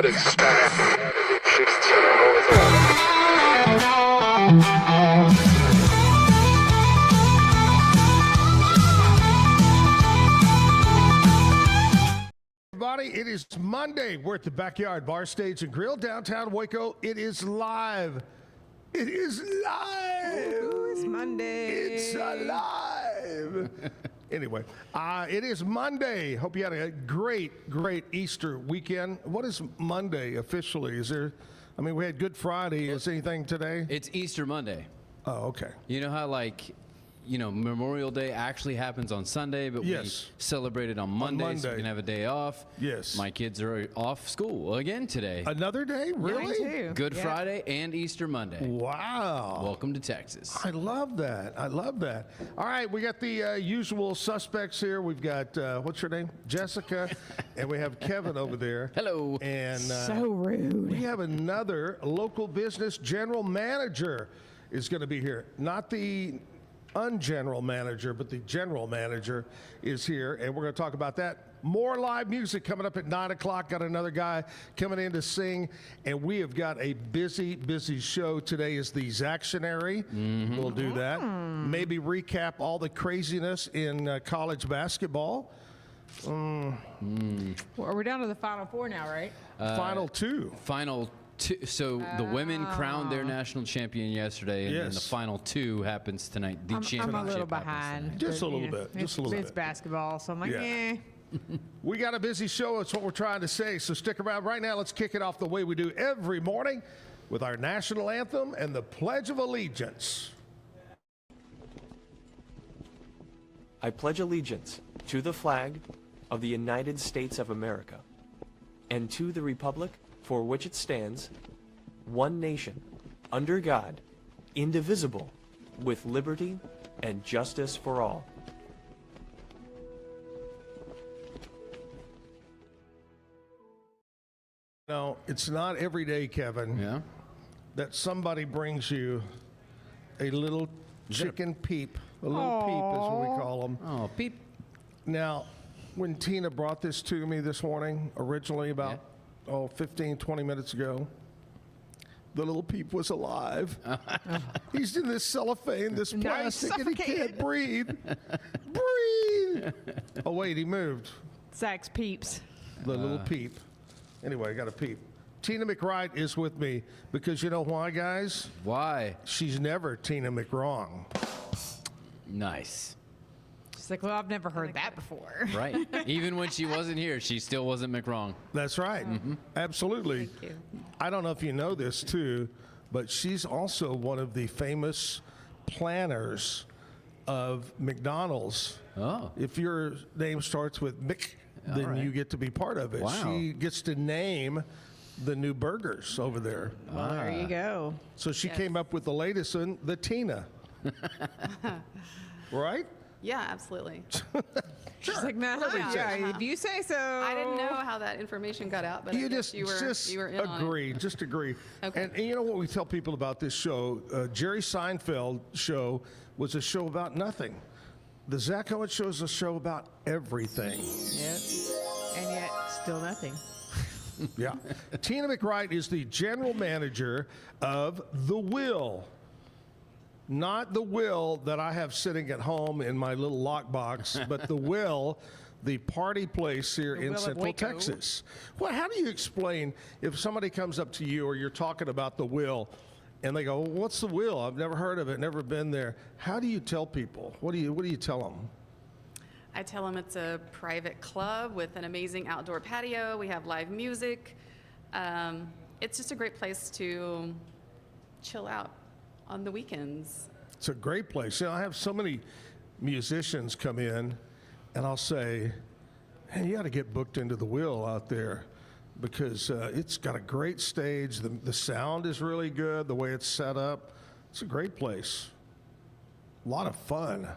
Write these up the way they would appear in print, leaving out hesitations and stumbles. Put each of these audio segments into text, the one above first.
but it's static. It's 16 always on. Everybody, it is Monday. We're at the Backyard Bar Stage and Grill, downtown Waco. It is live. It is live. Ooh, it's Monday. It's alive. Anyway, it is Monday. Hope you had a great Easter weekend. What is Monday officially? Is there, I mean, we had Good Friday. Is anything today? It's Easter Monday. Oh, okay. You know how, Memorial Day actually happens on Sunday, but Yes. we celebrate it on Monday, so we can have a day off. Yes. My kids are off school again today. Another day? Really? Mine too. Good Yeah. Friday and Easter Monday. Wow. Welcome to Texas. I love that. I love that. All right, we got the usual suspects here. We've got, what's her name? Jessica. And we have Kevin over there. Hello. And So rude. we have another local business general manager is going to be here. Not the ungeneral manager, but the general manager is here. And we're going to talk about that. More live music coming up at 9 o'clock. Got another guy coming in to sing. And we have got a busy show. Today is the Zactionary. We'll do that. Maybe recap all the craziness in college basketball. Well, we're down to the final four now, right? Final two. Final two. So the women crowned their national champion yesterday, and then the Yes. final two happens tonight. The I'm championship a little happens behind. tonight. Just but, a little you know, bit, just a little It's bit. basketball, so I'm like, Yeah. eh. We got a busy show. That's what we're trying to say. So stick around. Right now, let's kick it off the way we do every morning with our national anthem and the Pledge of Allegiance. I pledge allegiance to the flag of the United States of America and to the republic for which it stands, one nation, under God, indivisible, with liberty and justice for all. No, it's not every day, Kevin, Yeah. that somebody brings you a little chicken peep. A little peep is what we call them. Oh, peep. Now, when Tina brought this to me this morning, originally about 15, 20 minutes ago, the little peep was alive. He's in this cellophane, this No, he's plastic, and he can't suffocated. breathe. Breathe! Oh, wait, he moved. Zach's peeps. The little peep. Anyway, I got a peep. Tina McCreight is with me because you know why, guys? Why? She's never Tina McWrong. Nice. She's like, well, I've never heard that before. Right. Even when she wasn't here, she still wasn't McWrong. That's right. Absolutely. Thank you. I don't know if you know this too, but she's also one of the famous planners of McDonald's. Oh. If your name starts with Mick, then right. you get to be part of it. Wow. She gets to name the new burgers over there. Well, there you go. So she Yes. came up with the latest one, the Tina. Right? Yeah, absolutely. She's like, nah, Yeah. yeah, if you say so. I didn't know how that information got out, but I You guess just you were in on it. agree. Just agree. Okay. And you know what we tell people about this show? Jerry Seinfeld show was a show about nothing. The Zack Owen Show is a show about everything. Yep. And yet, still nothing. Yeah. Tina McCreight is the general manager of The Will. Not the Will that I have sitting at home in my little lockbox, but The Will, the party place here The in Will of Central Waco. Texas. Well, how do you explain if somebody comes up to you or you're talking about The Will and they go, what's The Will? I've never heard of it, never been there. How do you tell people? What do you tell them? I tell them it's a private club with an amazing outdoor patio. We have live music. It's just a great place to chill out on the weekends. It's a great place. You know, I have so many musicians come in, and I'll say, "Hey, you got to get booked into The Will out there because it's got a great stage. The sound is really good. The way it's set up, it's a great place. A lot of fun.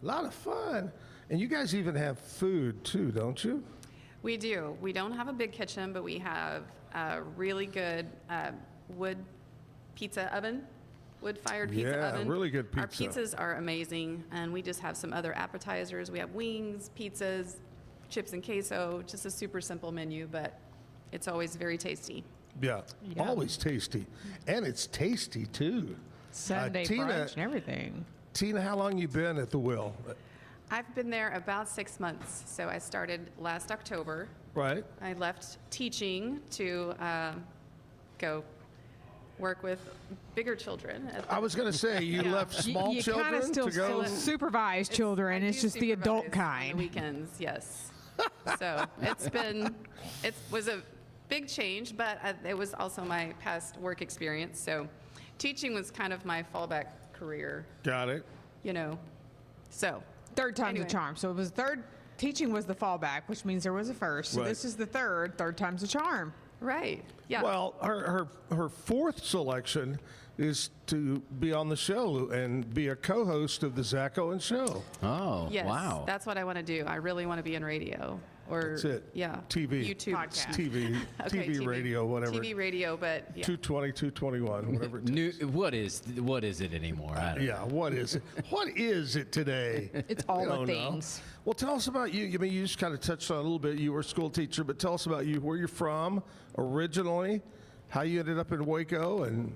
A lot of fun. And you guys even have food too, don't you? We do. We don't have a big kitchen, but we have a really good wood pizza oven. Wood-fired pizza Yeah, oven. really good Our pizza. pizzas are amazing, and we just have some other appetizers. We have wings, pizzas, chips and queso, just a super simple menu, but It's always very tasty. Yeah, Yeah. always tasty. And it's tasty, too. Sunday Tina- brunch and everything. Tina, how long you been at the Will? I've been there about 6 months. So I started last October. Right? I left teaching to go work with bigger children. I was going to say, you left small you children kind of still to go. supervise children. I It's do just the adult supervise on kind. the weekends, yes. So it was a big change, but it was also my past work experience. So teaching was kind of my fallback career, Got it. you know. So Third time's Anyway. a charm. So it was third. Teaching was the fallback, which means there was a first. So Right. this is the third. Third time's a charm. right, yeah. Well, her fourth selection is to be on the show and be a co-host of the Zack Owen Show. Oh, Yes, wow. that's what I want to do. I really want to be in radio or That's it. yeah, TV. YouTube, Podcast. TV, Okay, TV, radio, whatever. TV, radio, but yeah. 220, 221, whatever. It New, what is it anymore? I don't know. Yeah, what is it? What is it today? It's all We the don't know. things. Well, tell us about you. I mean, you just kind of touched on it a little bit. You were a school teacher, but tell us about you, where you're from originally, how you ended up in Waco, and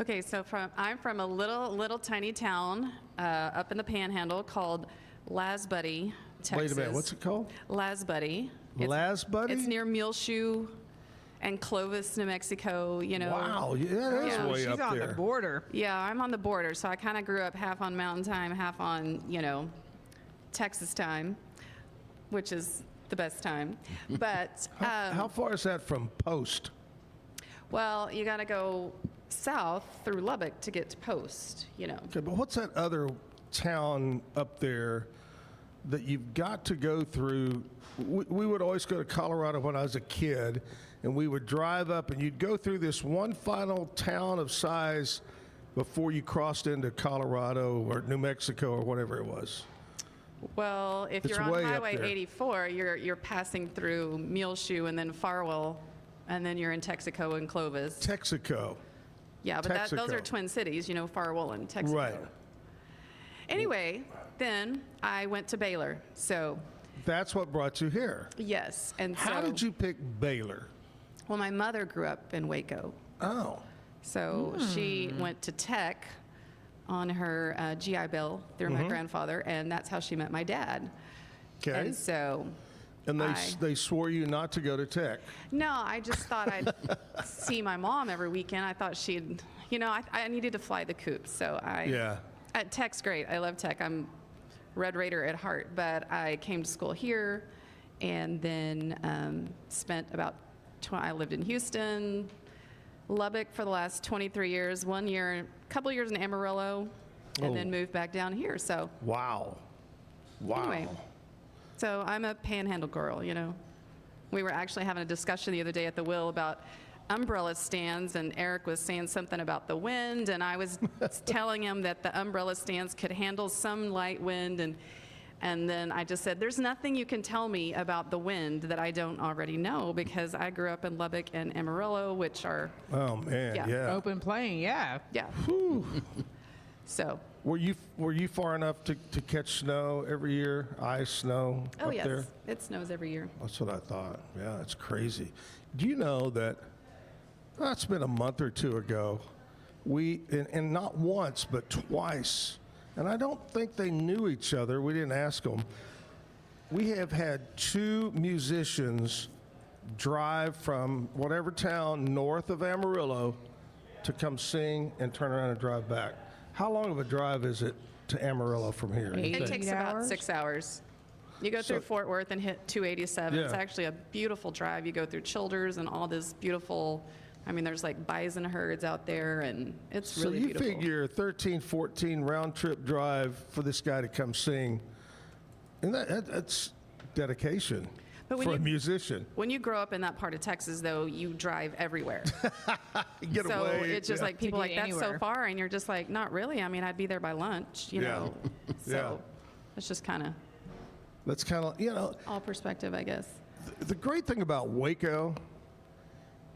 Okay, so I'm from a little tiny town up in the Panhandle called Lasbuddy, Texas. wait a minute, what's it called? Lasbuddy. Lasbuddy? It's near Muleshoe and Clovis, New Mexico. You know. Wow, yeah, that's Yeah. way She's up on there. the border. Yeah, I'm on the border, so I kind of grew up half on Mountain Time, half on Texas time, which is the best time. But How far is that from Post? well, you got to go south through Lubbock to get to Post. Okay, but what's that other town up there that you've got to go through? We would always go to Colorado when I was a kid, and we would drive up, and you'd go through this one final town of size before you crossed into Colorado or New Mexico or whatever it was. Well, if It's you're on way up Highway there. 84, you're passing through Muleshoe and then Farwell, and then you're in Texaco and Clovis. Texaco. Yeah, but those Texaco. are twin cities, Farwell and Texaco. Right. Anyway, then I went to Baylor. So, That's what brought you here. yes. And How so, did you pick Baylor? Well, my mother grew up in Waco. Oh, So she went to Tech on her GI Bill through Mm-hmm. my grandfather, and that's how she met my dad. okay. And so, And I- they swore you not to go to Tech. no, I just thought I'd see my mom every weekend. I thought she'd, I needed to fly the coop. So Yeah. Tech's great. I love Tech. I'm Red Raider at heart, but I came to school here and then spent I lived in Houston, Lubbock for the last 23 years, a couple years in Amarillo, and then Oh. moved back down here. So Wow. Wow. Anyway. So I'm a panhandle girl, We were actually having a discussion the other day at the Will about umbrella stands, and Eric was saying something about the wind, and I was telling him that the umbrella stands could handle some light wind, and then I just said, there's nothing you can tell me about the wind that I don't already know, because I grew up in Lubbock and Amarillo, which are, Oh man, Yeah. yeah. Open playing, yeah. yeah. So, Were you far enough to catch snow every year? Ice, snow oh up yes, there? it snows every year. That's what I thought. Yeah, it's crazy. Do you know that? That's been a month or two ago. And not once but twice. And I don't think they knew each other. We didn't ask them. We have had two musicians drive from whatever town north of Amarillo to come sing and turn around and drive back. How long of a drive is it to Amarillo from here? you Eight. It think? takes 8 about hours? 6 hours. You go through So- Fort Worth and hit 287. It's Yeah. actually a beautiful drive. You go through Childers and all this beautiful, there's like bison herds out there, and it's So really you beautiful. figure 13, 14 round trip drive for this guy to come sing, and that's dedication But when for a you- musician. When you grow up in that part of Texas, though, you drive everywhere. Get so away. it's just yeah. like people To like, get that's so anywhere. far, and you're just like, not really. I'd be there by lunch, Yeah. So it's just kind of That's kind of, all perspective, I guess. the great thing about Waco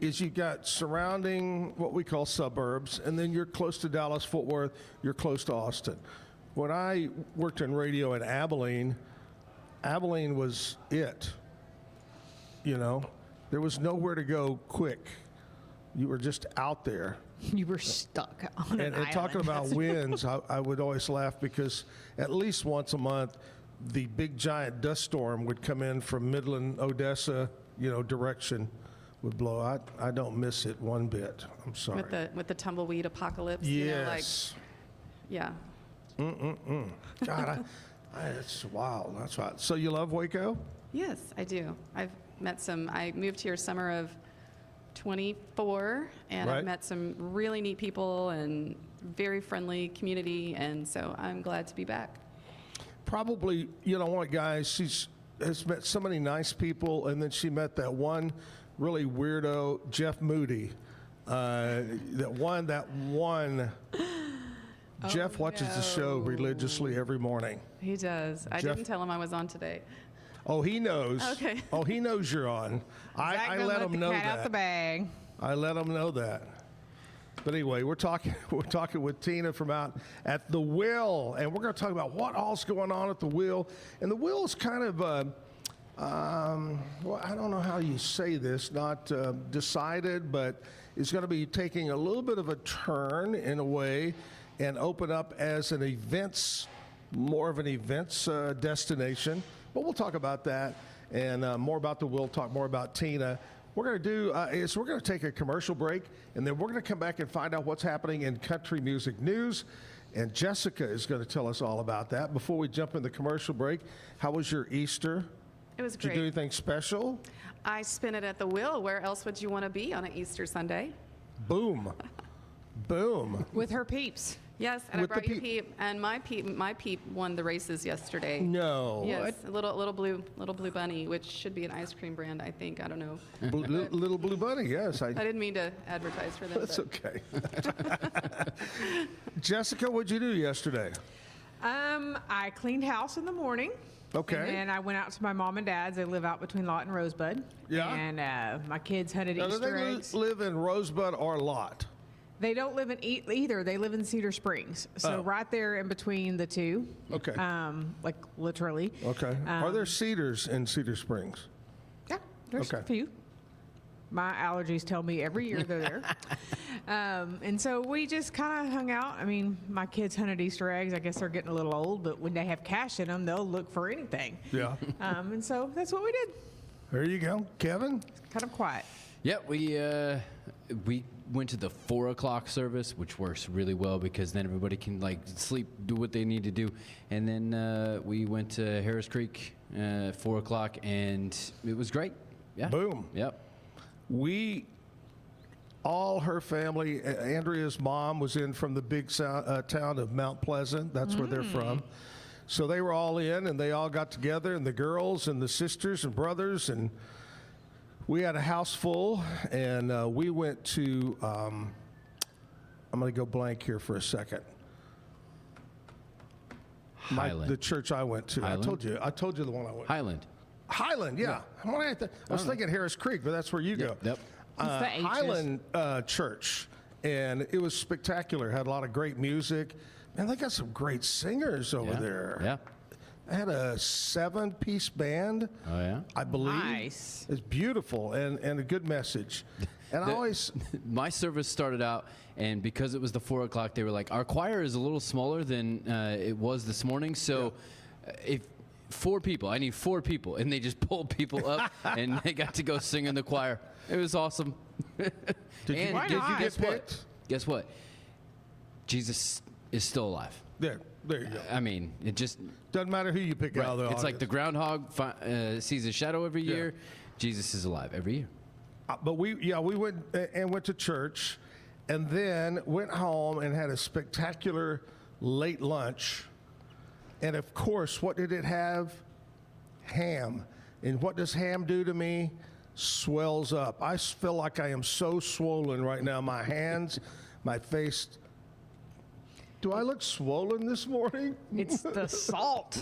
is you've got surrounding what we call suburbs, and then you're close to Dallas, Fort Worth, you're close to Austin. When I worked in radio in Abilene was it, There was nowhere to go quick. You were just out there. You were stuck on an And talking island. about winds, I would always laugh because at least once a month, the big giant dust storm would come in from Midland, Odessa, direction would blow. I don't miss it one bit. I'm sorry. With the tumbleweed apocalypse. Yes. Yeah. God, it's wild. That's right. So you love Waco? Yes, I do. I moved here summer of 24, and Right. I've met some really neat people and very friendly community, and so I'm glad to be back. Probably, what, guys, she has met so many nice people, and then she met that one really weirdo, Jeff Moody. That one. Jeff watches the show religiously every morning. He does. I Jeff- didn't tell him I was on today. Oh, he knows. Okay. Oh, he knows you're on. Zach I done let him the know cat out the that. bag. I let him know that. But anyway, we're talking with Tina from out at the Will, and we're going to talk about what all's going on at the Will. And the Will is kind of, well, I don't know how you say this, not decided, but it's going to be taking a little bit of a turn in a way and open up as an more of an events destination. But we'll talk about that and more about the Will, talk more about Tina. We're going to do is we're going to take a commercial break, and then we're going to come back and find out what's happening in country music news. And Jessica is going to tell us all about that. Before we jump in the commercial break, how was your Easter? It was Did you great. do anything special? I spent it at the Will. Where else would you want to be on an Easter Sunday? Boom. Boom. With her peeps. Yes, and With I the brought you Peep, and my Peep won the races yesterday. No. Yes, a little blue bunny, which should be an ice cream brand, I think. I don't know. Little Blue Bunny, yes. I didn't mean to advertise for them. That's but okay. Jessica, what'd you do yesterday? I cleaned house in the morning. Okay. And then I went out to my mom and dad's. They live out between Lot and Rosebud. Yeah. And my kids hunted Now, do Easter they eggs. live in Rosebud or Lot? They don't live in either. They live in Cedar Springs. So Oh. right there in between the two. Okay. Like literally. Okay. Are there cedars in Cedar Springs? Yeah, there's Okay. a few. My allergies tell me every year they're there. And so we just kind of hung out. I mean, my kids hunted Easter eggs. I guess they're getting a little old, but when they have cash in them, they'll look for anything. Yeah. And so that's what we did. There you go. Kevin? Kind of quiet. Yeah, we went to the 4 o'clock service, which works really well because then everybody can sleep, do what they need to do, and then we went to Harris Creek 4 o'clock, and it was great. Yeah. Boom. Yep. All her family, Andrea's mom was in from the big town of Mount Pleasant. That's where they're from. So they were all in, and they all got together, and the girls and the sisters and brothers, and we had a house full, and we went to, I'm going to go blank here for a second. Highland. The church I went to. Highland? I told you the one I went to. Highland. Highland, yeah. I was thinking Harris Creek, but that's where you go. Yep. It's the H's. Highland Church, and it was spectacular. Had a lot of great music. Man, they got some great singers over Yeah. there. Yeah. They had a 7-piece band, Oh yeah. I believe. Nice. It's beautiful and a good message. And I always, My service started out, and because it was the 4 o'clock, they were like, our choir is a little smaller than it was this morning, so if 4 people, I need 4 people, and they just pulled people up, and they got to go sing in the choir. It was awesome. Did you get guess what? picked? Guess what? Jesus is still alive. There you go. I mean, it just Doesn't matter who you pick out of the it's like the audience. groundhog sees a shadow every Yeah. year. Jesus is alive every year. But we went to church, and then went home and had a spectacular late lunch. And of course, what did it have? Ham. And what does ham do to me? Swells up. I feel like I am so swollen right now. My hands, my face. Do I look swollen this morning? It's the salt.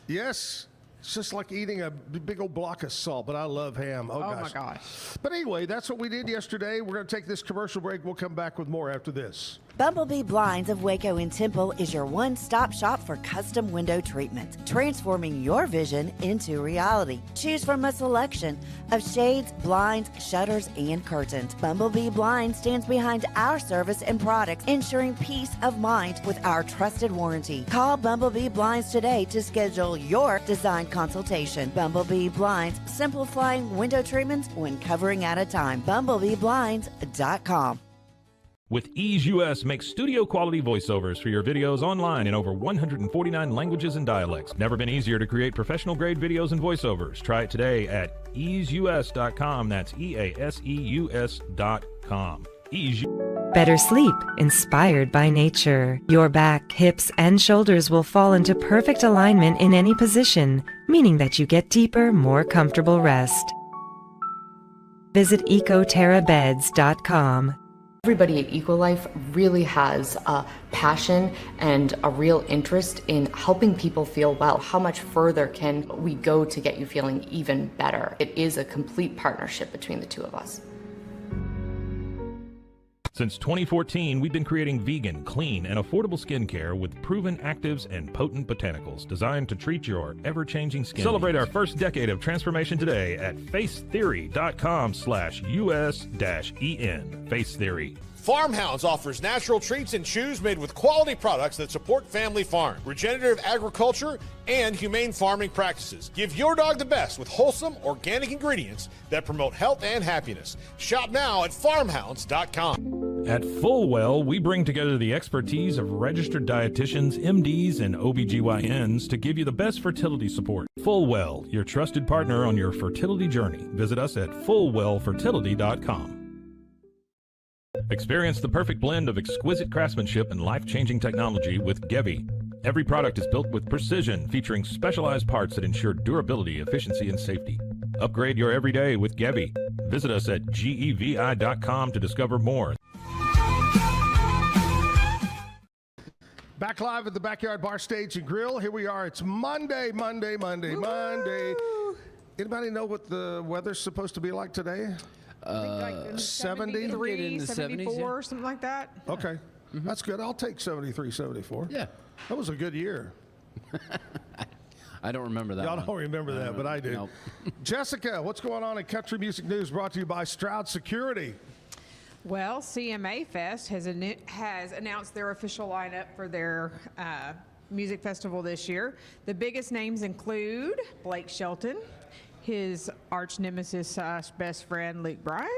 Yes. It's just like eating a big old block of salt, but I love ham. Oh, Oh gosh. my gosh. But anyway, that's what we did yesterday. We're going to take this commercial break. We'll come back with more after this. Bumblebee Blinds of Waco and Temple is your one-stop shop for custom window treatment, transforming your vision into reality. Choose from a selection of shades, blinds, shutters, and curtains. Bumblebee Blinds stands behind our service and products, ensuring peace of mind with our trusted warranty. Call Bumblebee Blinds today to schedule your design consultation. Bumblebee Blinds, simplifying window treatments one covering at a time. BumblebeeBlinds.com. With Ease US, make studio quality voiceovers for your videos online in over 149 languages and dialects. Never been easier to create professional grade videos and voiceovers. Try it today at easeus.com. That's EASEUS.com. Ease. Better sleep, inspired by nature. Your back, hips, and shoulders will fall into perfect alignment in any position, meaning that you get deeper, more comfortable rest. Visit ecoterrabeds.com. Everybody at EcoLife really has a passion and a real interest in helping people feel well. How much further can we go to get you feeling even better? It is a complete partnership between the two of us. Since 2014, we've been creating vegan, clean, and affordable skincare with proven actives and potent botanicals designed to treat your ever-changing skin. Celebrate our first decade of transformation today at facetheory.com/US-EN. Face Theory. Farmhounds offers natural treats and chews made with quality products that support family farm, regenerative agriculture, and humane farming practices. Give your dog the best with wholesome, organic ingredients that promote health and happiness. Shop now at farmhounds.com. At Fullwell, we bring together the expertise of registered dietitians, MDs, and OBGYNs to give you the best fertility support. Fullwell, your trusted partner on your fertility journey. Visit us at fullwellfertility.com. Experience the perfect blend of exquisite craftsmanship and life-changing technology with Gevi. Every product is built with precision, featuring specialized parts that ensure durability, efficiency, and safety. Upgrade your everyday with Gevi. Visit us at gevi.com to discover more. Back live at the Backyard Bar Stage and Grill. Here we are. It's Monday. Anybody know what the weather's supposed to be like today? Like 70? 73, in the 74, 70s, something like that. Okay. That's good. I'll take 73, 74. Yeah. That was a good year. I don't remember that. Y'all one. don't remember that, but I do. Nope. Jessica, what's going on in Country Music News, brought to you by Stroud Security? Well, CMA Fest has announced their official lineup for their music festival this year. The biggest names include Blake Shelton, his arch nemesis / best friend Luke Bryan,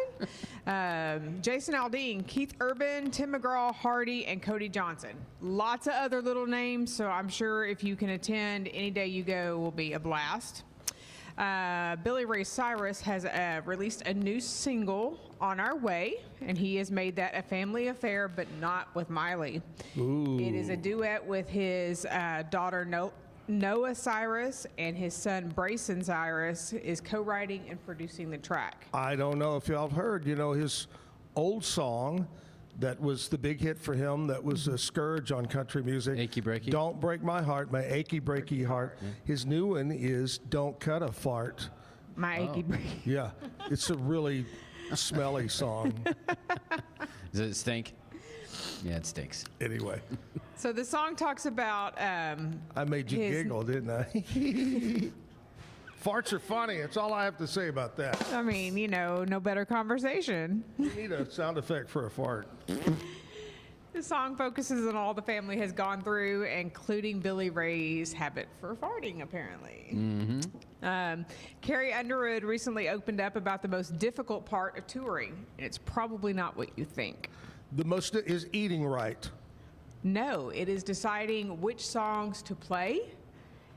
Jason Aldean, Keith Urban, Tim McGraw, Hardy, and Cody Johnson. Lots of other little names, so I'm sure if you can attend, any day you go will be a blast. Billy Ray Cyrus has released a new single, On Our Way, and he has made that a family affair, but not with Miley. Ooh. It is a duet with his daughter Noah Cyrus, and his son Brayson Cyrus is co-writing and producing the track. I don't know if y'all have heard, his old song that was the big hit for him, that was a scourge on country music. Achy Breaky? Don't Break My Heart, My Achy Breaky Heart. Yeah. His new one is Don't Cut a Fart. My Achy Breaky. Yeah, it's a really smelly song. Does it stink? Yeah, it stinks. Anyway. So the song talks about I made you giggle, didn't I? Farts are funny. That's all I have to say about that. I mean, no better conversation. You need a sound effect for a fart. The song focuses on all the family has gone through, including Billy Ray's habit for farting, apparently. Mm-hmm. Carrie Underwood recently opened up about the most difficult part of touring, and it's probably not what you think. The most is eating right. No, it is deciding which songs to play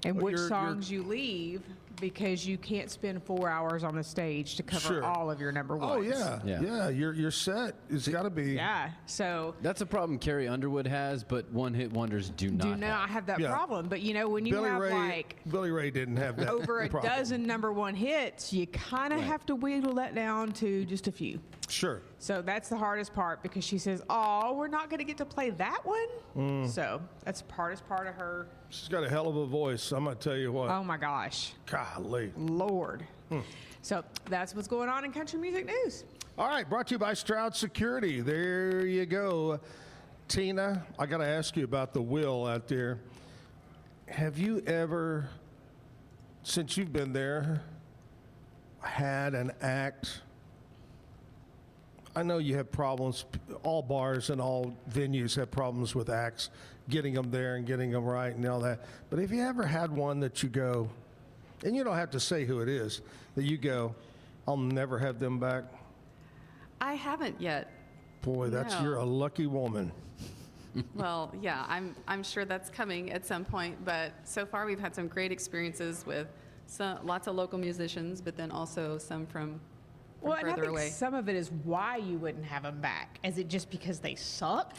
and Well, which you're- songs you leave, because you can't spend 4 hours on the stage to cover Sure. all of your number ones. Oh, yeah. Yeah. Your set has got to be. Yeah, so That's a problem Carrie Underwood has, but one-hit wonders do not. do not have that Yeah. problem. But when you Billy have Ray, Billy Ray didn't have that. over a problem. dozen number one hits, you kind of have to wheedle that down to just a few. Sure. So that's the hardest part, because she says, "Oh, we're not going to get to play that one." So that's the hardest part of her. She's got a hell of a voice. I'm going to tell you what. Oh my gosh, Golly. Lord. So that's what's going on in country music news. All right, brought to you by Stroud Security. There you go. Tina, I got to ask you about the will out there. Have you ever, since you've been there, had an act? I know you have problems. All bars and all venues have problems with acts, getting them there and getting them right and all that. But have you ever had one that you go, and you don't have to say who it is, that you go, I'll never have them back? I haven't yet. Boy, you're a lucky woman. Well, yeah, I'm sure that's coming at some point, but so far we've had some great experiences with lots of local musicians, but then also some from Well, and I further think away. some of it is why you wouldn't have them back. Is it just because they sucked?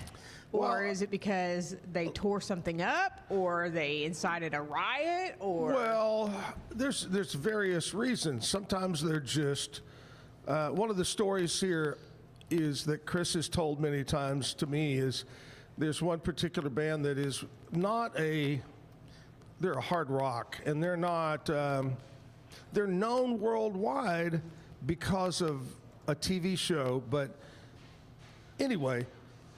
Or Well, is it because they tore something up, or they incited a riot, or? Well, there's various reasons. Sometimes they're just, one of the stories here is that Chris has told many times to me is there's one particular band that is not they're a hard rock, and they're not, they're known worldwide because of a TV show, but anyway,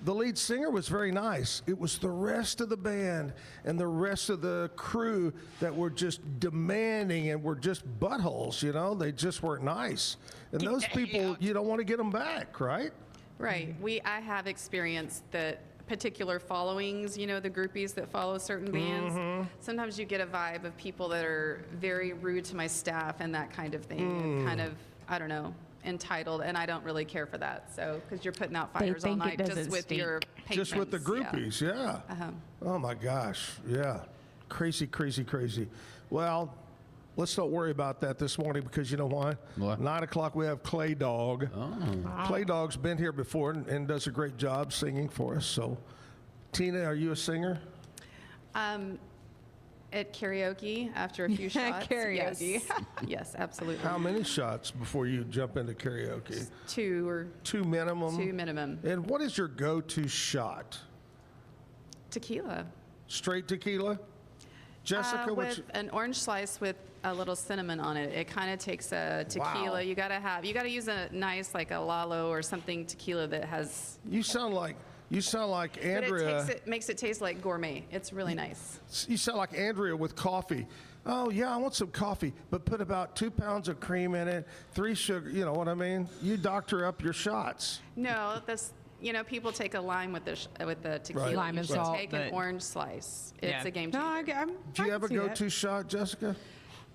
the lead singer was very nice. It was the rest of the band and the rest of the crew that were just demanding and were just buttholes, you know? They just weren't nice. And those people, you don't want to get them back, right? Right. I have experienced that particular followings, you know, the groupies that follow certain bands. Sometimes you get a vibe of people that are very rude to my staff and that kind of thing, and kind of, I don't know, entitled, and I don't really care for that. So, because you're putting out fires all think it night just doesn't with your patrons. Just with the groupies, yeah. Oh my gosh, yeah. Crazy, crazy, crazy. Well, let's not worry about that this morning because you know why? What? 9 o'clock we have Clay Dawg. Clay Dawg's been here before and does a great job singing for us. So, Tina, are you a singer? At karaoke, after a few shots. Karaoke. Yes. Yes, absolutely. How many shots before you jump into karaoke? Two minimum? Two minimum. And what is your go-to shot? Tequila. Straight tequila? Jessica, With an orange slice with a little cinnamon on it. It kind of takes a tequila. Wow. You gotta use a nice, like a Lalo or something tequila that has. you sound like Andrea. But it makes it taste like gourmet. It's really nice. You sound like Andrea with coffee. Oh, yeah, I want some coffee, but put about 2 pounds of cream in it, 3 sugar, you know what I mean? You doctor up your shots. No, people take a lime with the tequila. Right. Lime You and should salt, take an but- orange slice. It's Yeah. a game No, changer. Do you have a go-to shot, Jessica?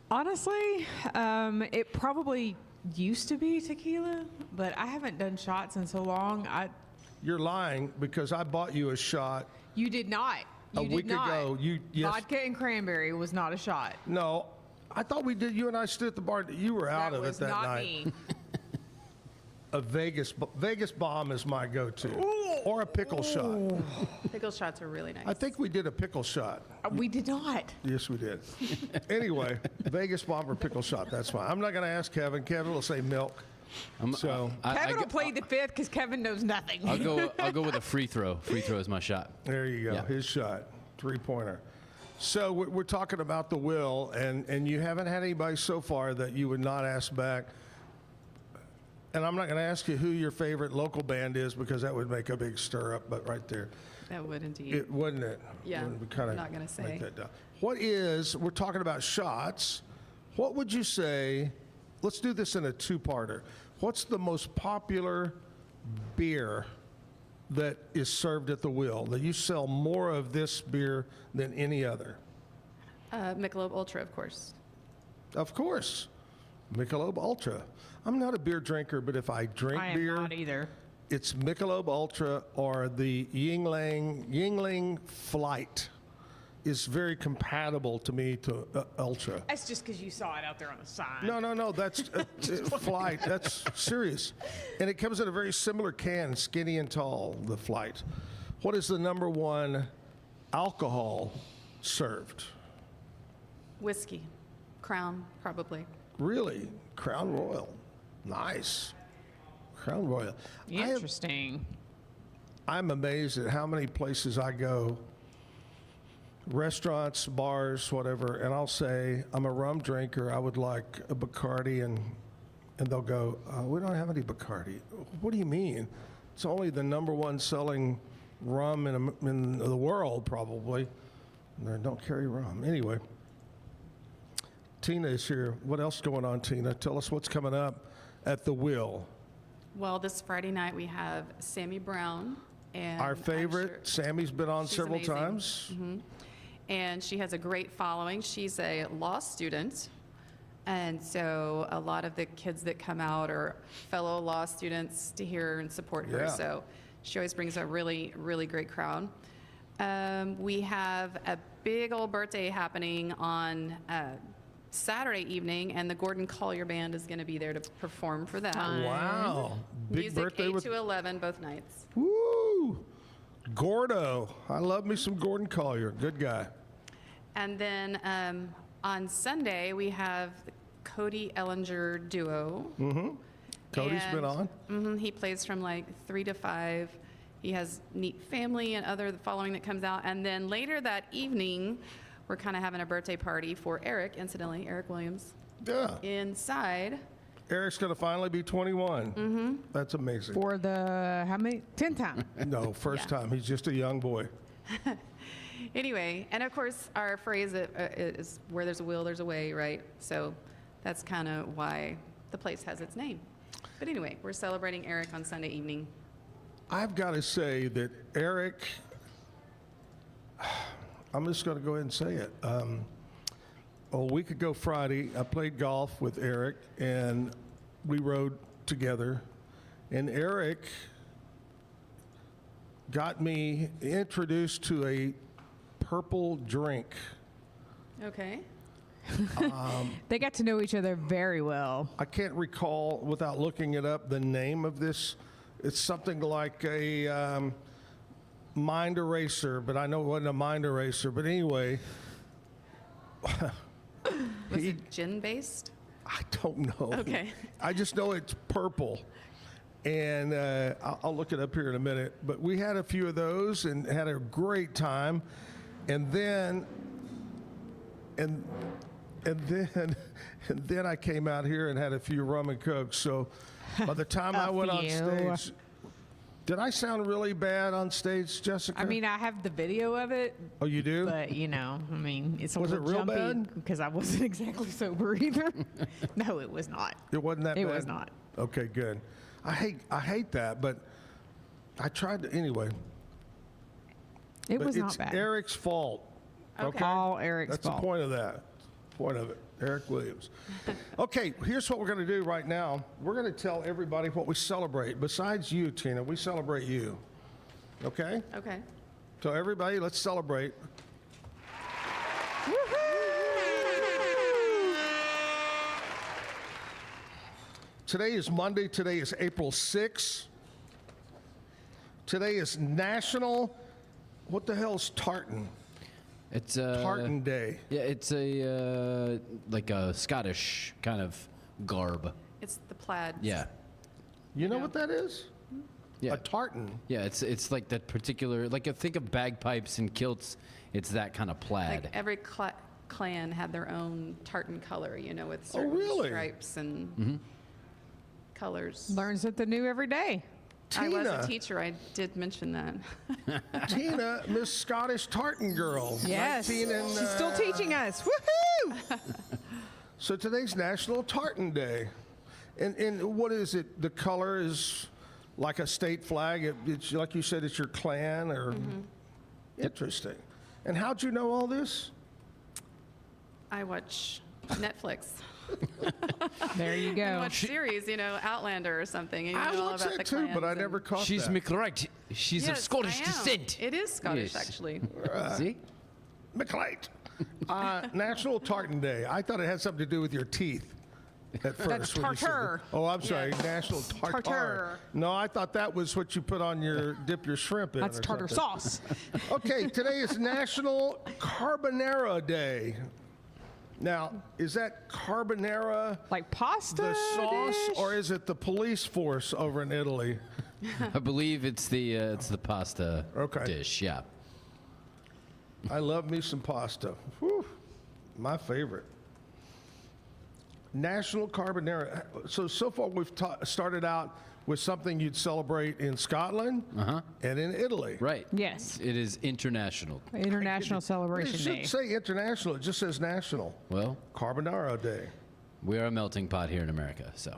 Honestly, it probably used to be tequila, but I haven't done shots in so long. You're lying because I bought you a shot. You did not. You A did week not. ago, yes. Vodka and cranberry was not a shot. No, I thought we did. You and I stood at the bar. You were out That of it was that not night. me. A Vegas bomb is my go-to, or a pickle shot. Pickle shots are really nice. I think we did a pickle shot. We did not. Yes, we did. Anyway, Vegas bomb or pickle shot. That's fine. I'm not going to ask Kevin. Kevin will say milk. So Kevin will plead the fifth because Kevin knows nothing. I'll go with a free throw. Free throw is my shot. there you go. Yeah. His shot, 3-pointer. So we're talking about the will, and you haven't had anybody so far that you would not ask back. And I'm not going to ask you who your favorite local band is because that would make a big stir up. But right there, That would indeed. it wouldn't it? Yeah, Wouldn't we kinda I'm not gonna say. make that down. We're talking about shots. What would you say? Let's do this in a two-parter. What's the most popular beer that is served at the Will? That you sell more of this beer than any other? Michelob Ultra, of course. Of course, Michelob Ultra. I'm not a beer drinker, but if I drink I am beer, not either. it's Michelob Ultra or the Yingling Flight is very compatible to me to Ultra. That's just because you saw it out there on the sign. No, that's Flight. That's serious. And it comes in a very similar can, skinny and tall, the Flight. What is the number one alcohol served? Whiskey. Crown, probably. Really? Crown Royal. Nice. Crown Royal. Interesting. I'm amazed at how many places I go, restaurants, bars, whatever, and I'll say, I'm a rum drinker. I would like a Bacardi, and they'll go, we don't have any Bacardi. What do you mean? It's only the number one selling rum in the world, probably. They don't carry rum. Anyway, Tina is here. What else is going on, Tina? Tell us what's coming up at the Will. Well, this Friday night we have Sammy Brown. And Our I'm favorite. sure Sammy's been on she's several amazing. times. And she has a great following. She's a law student. And so a lot of the kids that come out are fellow law students to hear and support her. Yeah. So she always brings a really, really great crowd. We have a big old birthday happening on Saturday evening, and the Gordon Collier Band is going to be there to perform for that. Wow. Big Music birthday 8 with to 11 both nights. Woo! Gordo. I love me some Gordon Collier. Good guy. And then on Sunday, we have the Cody Ellinger duo. Cody's been on. He plays from like 3 to 5. He has neat family and other following that comes out. And then later that evening, we're kind of having a birthday party for Eric, incidentally, Eric Williams, Yeah. inside. Eric's going to finally be 21. That's amazing. For the, how many? 10th time. No, first time. He's just a young boy. Anyway, and of course, our phrase is where there's a will, there's a way, right? So that's kind of why the place has its name. But anyway, we're celebrating Eric on Sunday evening. I've got to say that Eric, I'm just going to go ahead and say it. A week ago Friday, I played golf with Eric, and we rode together. And Eric got me introduced to a purple drink. Okay. They got to know each other very well. I can't recall, without looking it up, the name of this. It's something like a mind eraser, but I know it wasn't a mind eraser. But anyway. Was it gin-based? I don't know. Okay. I just know it's purple. And I'll look it up here in a minute. But we had a few of those and had a great time. And then I came out here and had a few rum and cokes. So by the time I went on stage, did I sound really bad on stage, Jessica? I mean, I have the video of it, Oh, you do? but you know, I mean, it's a Was it little real jumpy bad? because I wasn't exactly sober either. No, it was not. It wasn't that It bad? was not. Okay, good. I hate that, but I tried to anyway. It But was it's not bad. Eric's fault. Okay. All Eric's That's fault. the point of that. Point of it. Eric Williams. Okay, here's what we're going to do right now. We're going to tell everybody what we celebrate. Besides you, Tina, we celebrate you. Okay? Okay. So everybody, let's celebrate. Today is Monday. Today is April 6th. Today is National, what the hell's tartan? It's Tartan Day. Yeah, it's a like a Scottish kind of garb. It's the plaid. Yeah. You know what that is? Yeah. A tartan. Yeah, it's like that particular, like think of bagpipes and kilts. It's that kind of plaid. Like every clan had their own tartan color, you know, with certain really? stripes and colors. Learn something new every day. I was a Tina. teacher. I did mention that. Tina, Miss Scottish Tartan Girl. Yes. 19 and, She's still teaching us. Woohoo! So today's National Tartan Day. And what is it? The color is like a state flag. It's like you said, it's your clan or interesting. And how'd you know all this? I watch Netflix. There you I go. watch series, you know, Outlander or something. And you I know all watched about that the too, but I clans never and- caught She's that. McCreight. She's Yes, of Scottish I am. descent. It is Scottish, Yes. actually. See? McCreight. National Tartan Day. I thought it had something to do with your teeth. At first, That's when you said tartare. that. Oh, I'm sorry. Yes. National Tartare. Tartare. No, I thought that was what you put on your dip your shrimp in. That's or tartar something. sauce. Okay, today is National Carbonara Day. Now, is that carbonara Like pasta the sauce, dish? or is it the police force over in Italy? I believe it's the pasta Okay. dish. Yeah. I love me some pasta. Whew, my favorite. National Carbonara. So far we've started out with something you'd celebrate in Scotland and in Italy. Right. Yes. It is international. International It Celebration should Day. say international. It just says national. Well, Carbonara Day. we are a melting pot here in America, so.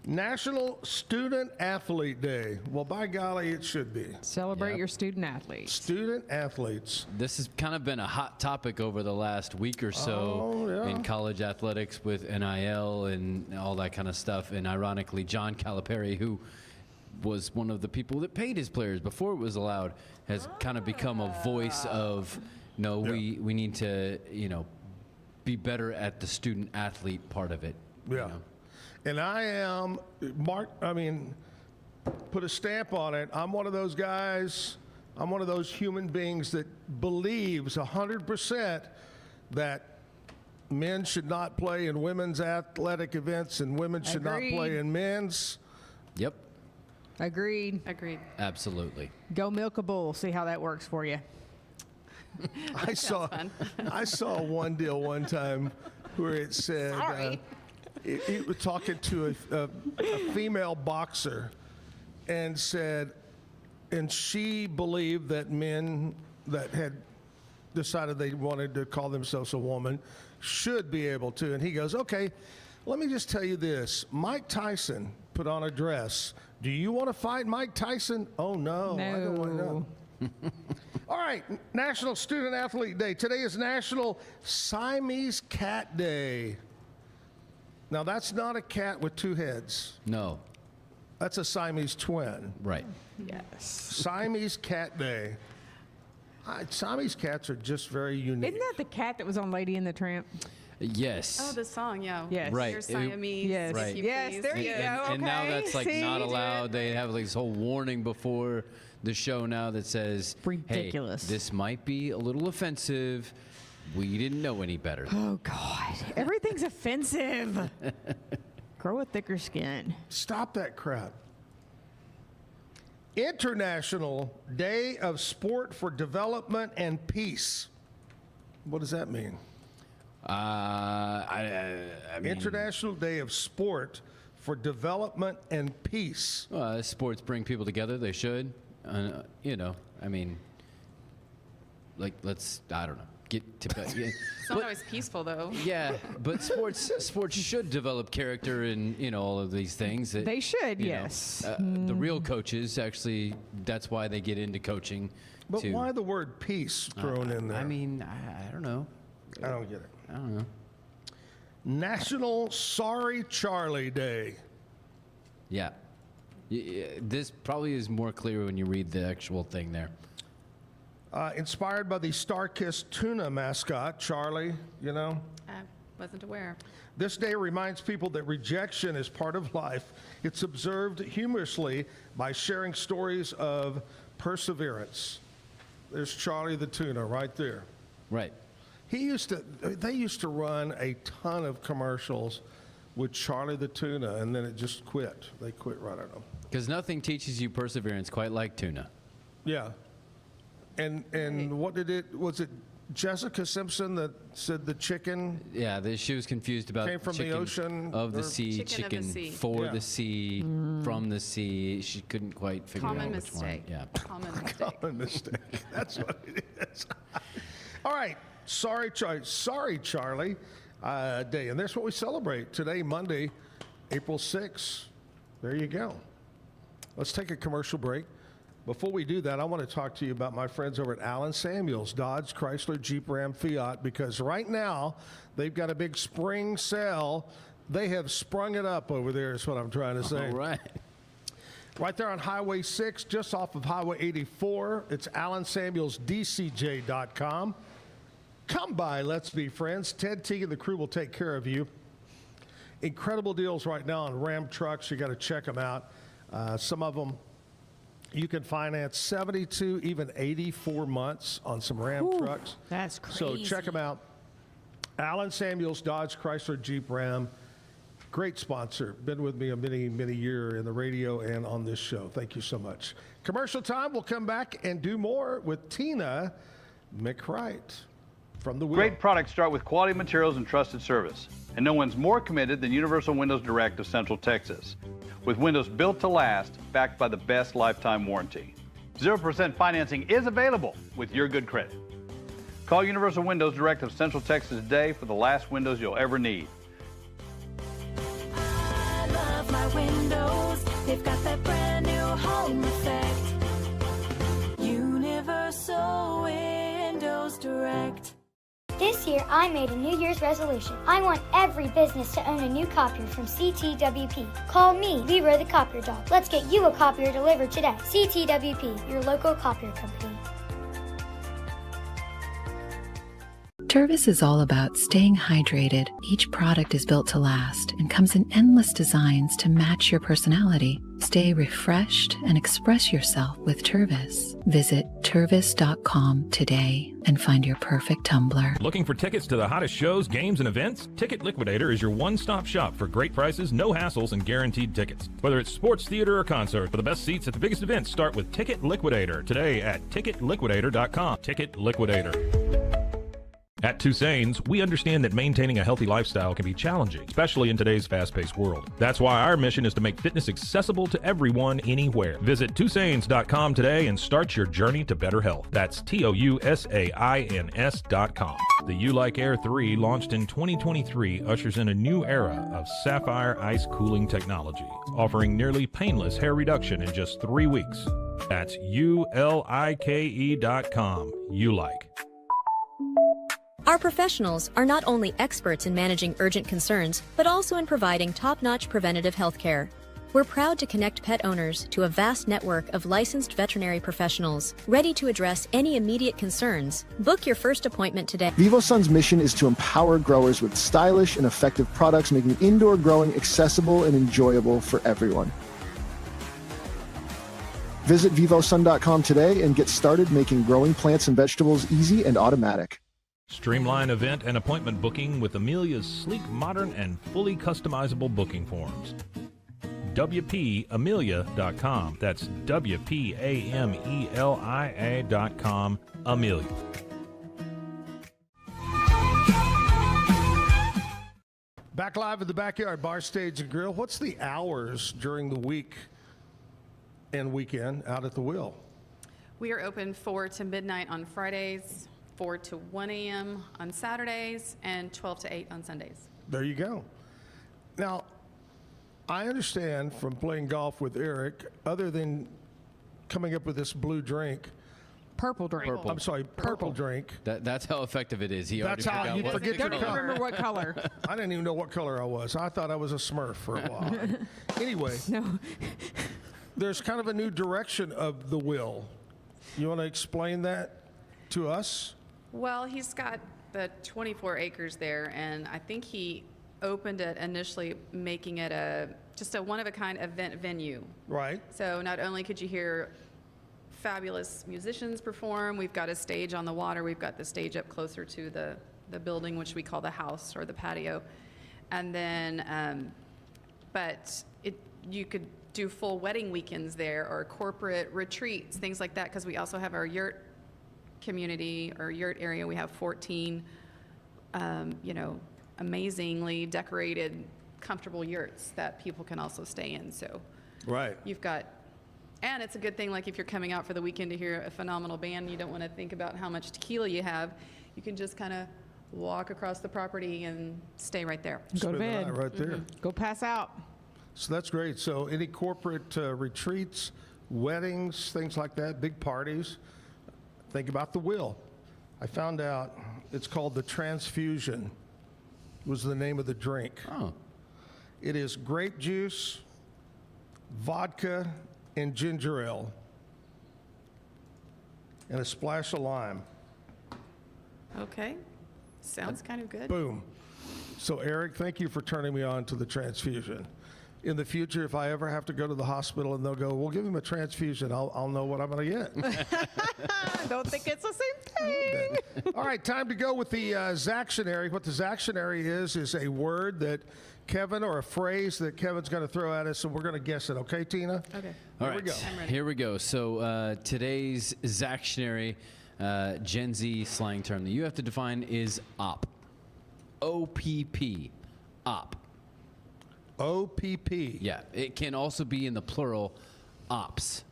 National Student Athlete Day. Well, by golly, it should be. Celebrate Yep. your student athletes. Student athletes. This has kind of been a hot topic over the last week or so yeah. in college athletics with NIL and all that kind of stuff. And ironically, John Calipari, who was one of the people that paid his players before it was allowed, has kind of become a voice of, no, we need to, be better at the student athlete part of it. Yeah. And I am, Mark, put a stamp on it. I'm one of those guys, I'm one of those human beings that believes 100% that men should not play in women's athletic events and women should not play Agreed. in men's. Yep, Agreed. Agreed. absolutely. Go milk a bull. See how that works for you. I saw one deal one time where it said, Sorry. it was talking to a female boxer and said, and she believed that men that had decided they wanted to call themselves a woman should be able to. And he goes, okay, let me just tell you this. Mike Tyson put on a dress. Do you want to fight Mike Tyson? Oh, no. I don't want to know. All right, National Student Athlete Day. Today is National Siamese Cat Day. Now, that's not a cat with two heads. No, That's a Siamese twin. right. Yes. Siamese Cat Day. Siamese cats are just very unique. Isn't that the cat that was on Lady and the Tramp? Yes. Oh, the song, yeah. Yes. Right. You're Siamese. Yes. Right. Yes, there you and, go. and now Okay. that's like See, not you do it. allowed. They have like this whole warning before the show now that says, Ridiculous. Hey, this might be a little offensive. We didn't know any better. Oh, God. Everything's offensive. Grow a thicker skin. Stop that crap. International Day of Sport for Development and Peace. What does that mean? I mean, International Day of Sport for Development and Peace. sports bring people together. They should. I mean, like, I don't know, get to bed. Yeah. It's not always peaceful, though. Yeah, but sports should develop character and all of these things. That, They should, you know, yes. the real coaches actually, that's why they get into coaching. But why the word peace thrown in there? I mean, I don't know. I don't get it. I don't know. National Sorry Charlie Day. Yeah. This probably is more clear when you read the actual thing there. Inspired by the Starkist tuna mascot, Charlie, I wasn't aware. This day reminds people that rejection is part of life. It's observed humorously by sharing stories of perseverance. There's Charlie the tuna right there. Right. They used to run a ton of commercials with Charlie the tuna, and then it just quit. They quit running them. Because nothing teaches you perseverance quite like tuna. Yeah. And what did was it Jessica Simpson that said the chicken? Yeah, she was confused about Came from the chicken ocean, of the or- sea, Chicken of the sea. for Yeah. the sea, from the sea. She couldn't quite figure Common out mistake. which one. Yeah. Common mistake. A mistake. That's what it is. All right. Sorry, Charlie Day. And that's what we celebrate today, Monday, April 6th. There you go. Let's take a commercial break. Before we do that, I want to talk to you about my friends over at Allen Samuels, Dodge, Chrysler, Jeep, Ram, Fiat, because right now they've got a big spring sale. They have sprung it up over there is what I'm trying to say. All right. Right there on Highway 6, just off of Highway 84. It's AllenSamuelsDCJ.com. Come by, let's be friends. Ted Teague and the crew will take care of you. Incredible deals right now on Ram trucks. You got to check them out. Some of them you can finance 72, even 84 months on some Ram trucks. That's crazy. So check them out. Allen Samuels, Dodge, Chrysler, Jeep, Ram. Great sponsor. Been with me a many year in the radio and on this show. Thank you so much. Commercial time. We'll come back and do more with Tina McCreight. from the wheel. Great products start with quality materials and trusted service. And no one's more committed than Universal Windows Direct of Central Texas. With windows built to last, backed by the best lifetime warranty. 0% financing is available with your good credit. Call Universal Windows Direct of Central Texas today for the last windows you'll ever need. I love my windows. They've got that brand new home effect. Universal Windows Direct. This year, I made a New Year's resolution. I want every business to own a new copier from CTWP. Call me, Leroy the Copier Dog. Let's get you a copier delivered today. CTWP, your local copier company. Tervis is all about staying hydrated. Each product is built to last and comes in endless designs to match your personality. Stay refreshed and express yourself with Tervis. Visit tervis.com today and find your perfect tumbler. Looking for tickets to the hottest shows, games, and events? Ticket Liquidator is your one-stop shop for great prices, no hassles, and guaranteed tickets. Whether it's sports, theater, or concert, for the best seats at the biggest events, start with Ticket Liquidator today at ticketliquidator.com. Ticket Liquidator. At Tusain's, we understand that maintaining a healthy lifestyle can be challenging, especially in today's fast-paced world. That's why our mission is to make fitness accessible to everyone, anywhere. Visit Tusains.com today and start your journey to better health. That's TOUSAINS.com. The U-Like Air 3, launched in 2023, ushers in a new era of sapphire ice cooling technology, offering nearly painless hair reduction in just 3 weeks. That's ULIKE.com. U-Like. Our professionals are not only experts in managing urgent concerns, but also in providing top-notch preventative health care. We're proud to connect pet owners to a vast network of licensed veterinary professionals, ready to address any immediate concerns. Book your first appointment today. VivoSun's mission is to empower growers with stylish and effective products, making indoor growing accessible and enjoyable for everyone. Visit VivoSun.com today and get started making growing plants and vegetables easy and automatic. Streamline event and appointment booking with Amelia's sleek, modern, and fully customizable booking forms. WPAmelia.com. That's WPAMELIA.com. Amelia. Back live at the Backyard Bar, Stage, and Grill. What's the hours during the week and weekend out at the Wheel? We are open 4 to midnight on Fridays, 4 to 1 a.m. on Saturdays, and 12 to 8 on Sundays. There you go. Now, I understand from playing golf with Eric, other than coming up with this blue drink. Purple drink. Purple. I'm sorry, purple drink. That's how effective it is. He That's how already you forgot forget what your Don't color. remember what color. I didn't even know what color I was. I thought I was a Smurf for a while. Anyway, No. there's kind of a new direction of the Wheel. You want to explain that to us? Well, he's got the 24 acres there, and I think he opened it initially making it just a one-of-a-kind event venue. Right. So not only could you hear fabulous musicians perform, we've got a stage on the water, we've got the stage up closer to the building, which we call the house or the patio. And then, but you could do full wedding weekends there or corporate retreats, things like that, because we also have our yurt community or yurt area. We have 14, amazingly decorated, comfortable yurts that people can also stay in. So right. You've got, and it's a good thing, like if you're coming out for the weekend to hear a phenomenal band, you don't want to think about how much tequila you have. You can just kind of walk across the property and stay right there. Go to bed. Right there. Go pass out. So that's great. So any corporate retreats, weddings, things like that, big parties, think about the Wheel. I found out it's called the Transfusion, was the name of the drink. Oh. It is grape juice, vodka, and ginger ale, and a splash of lime. Okay. Sounds kind of good. Boom. So Eric, thank you for turning me on to the Transfusion. In the future, if I ever have to go to the hospital and they'll go, we'll give him a transfusion, I'll know what I'm going to get. I don't think it's the same thing. All right, time to go with the Zactionary. What the Zactionary is a word that Kevin, or a phrase that Kevin's going to throw at us, and we're going to guess it. Okay, Tina? Okay. All Here right. we go. I'm ready. Here we go. So today's Zactionary Gen Z slang term that you have to define is OPP. OPP. OP. OPP. Yeah. It can also be in the plural ops.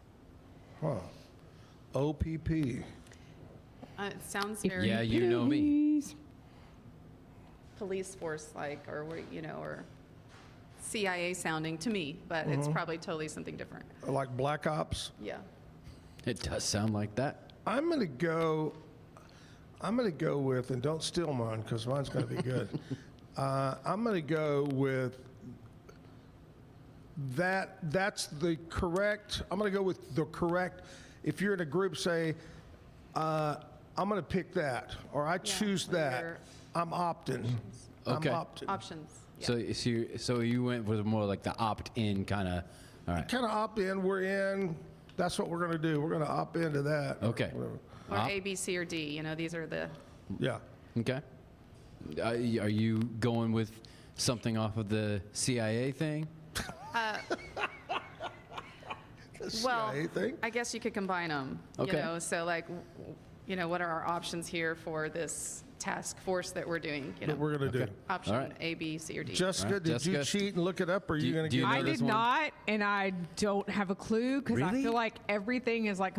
Huh. OPP. It sounds very Yeah, you know me. police force like, or or CIA sounding to me, but it's probably totally something different. Like Black Ops. Yeah. It does sound like that. I'm gonna go with, and don't steal mine because mine's gonna be good. I'm gonna go with that. That's the correct. I'm gonna go with the correct. If you're in a group, say, I'm gonna pick that, or I choose that. your I'm opting. Okay. I'm opting. Options. Yeah. So you went with more like the opt-in kind of. All right. Kind of opt in. We're in. That's what we're gonna do. We're gonna opt into that. Okay. Or A, B, C, or D. These are the. Yeah. Okay. Are you going with something off of the CIA thing? Well, CIA thing? I guess you could combine them. Okay. So like, what are our options here for this task force that we're doing? That we're gonna do. Option All right. A, B, C, or D. Jessica, Right, did you Jessica. cheat and look it up, or are you gonna do you get? know I this did one? not, and I don't have a clue because I Really? feel like everything is like.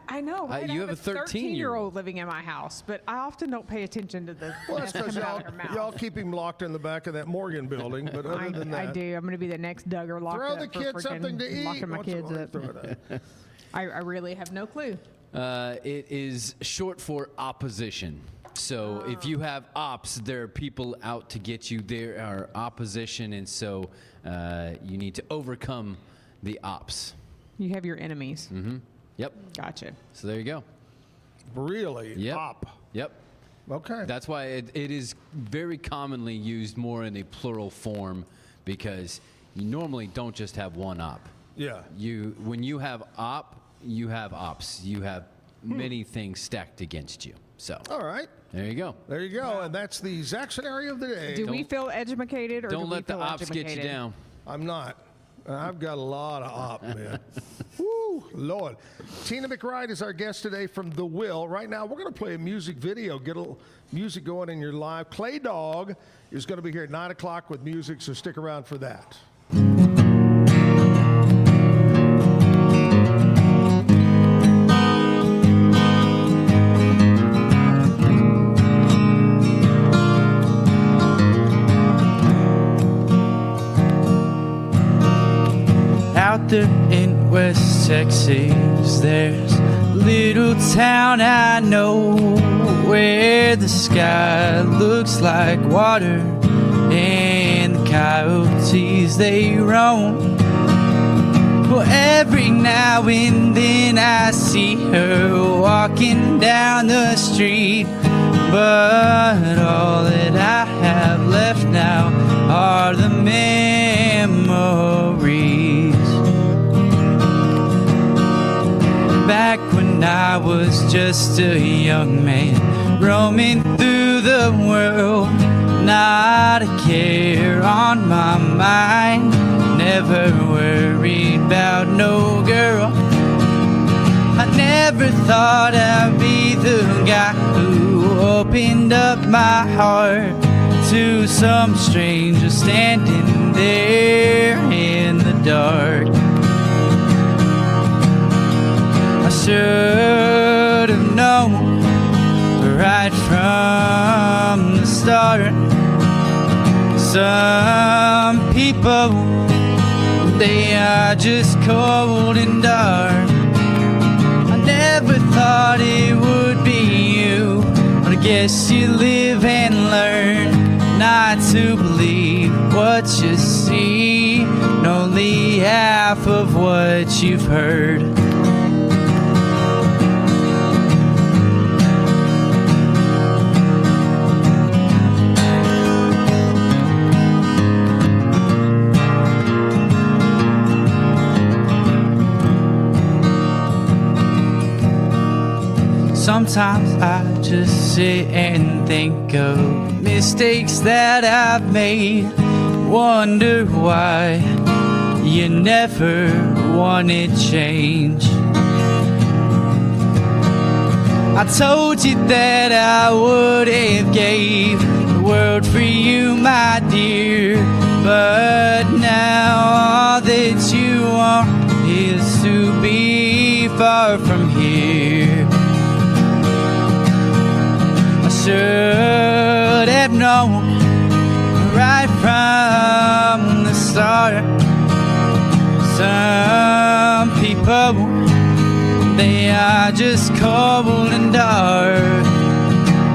I know. Right? you I have a 13-year-old living in my house, but I often don't pay attention to the Well, that's mess because coming out of her mouth. y'all keep him locked in the back of that Morgan building. But other than that, I do. I'm going to be the next Duggar locked throw up the for kids something to freaking eat. locking my Once in a kids while, up. throw it out. I really have no clue. It is short for opposition. So if you have ops, there are people out to get you. There are opposition, and so you need to overcome the ops. You have your enemies. Mm-hmm. Yep. Gotcha. So there you go. Really? Yep. Op. Yep. Okay. That's why it is very commonly used more in a plural form, because you normally don't just have one op. Yeah. When you have op, you have ops. You have many things stacked against you. So All right. there you go. There you go. And that's the Zack scenario of the day. Do we feel educated or Don't do we let the feel ops get you educated? down. I'm not. I've got a lot of op, man. Woo, Lord. Tina McCreight is our guest today from The Will. Right now, we're going to play a music video, get a little music going in your life. Clay Dawg is going to be here at 9 o'clock with music, so stick around for that. Out there in West Texas, there's a little town I know where the sky looks like water and the coyotes they roam. Well, every now and then I see her walking down the street, but all that I have left now are the memories. Back when I was just a young man, roaming through the world, not a care on my mind, never worried about no girl. I never thought I'd be the guy who opened up my heart to some stranger standing there in the dark. I should have known right from the start. Some people, they are just cold and dark. I never thought it would be you, but I guess you live and learn not to believe what you see, and only half of what you've heard. Sometimes I just sit and think of mistakes that I've made. Wonder why you never wanted change. I told you that I would have gave the world for you, my dear. But now all that you want is to be far from here. I should have known right from the start. Some people, they are just cold and dark.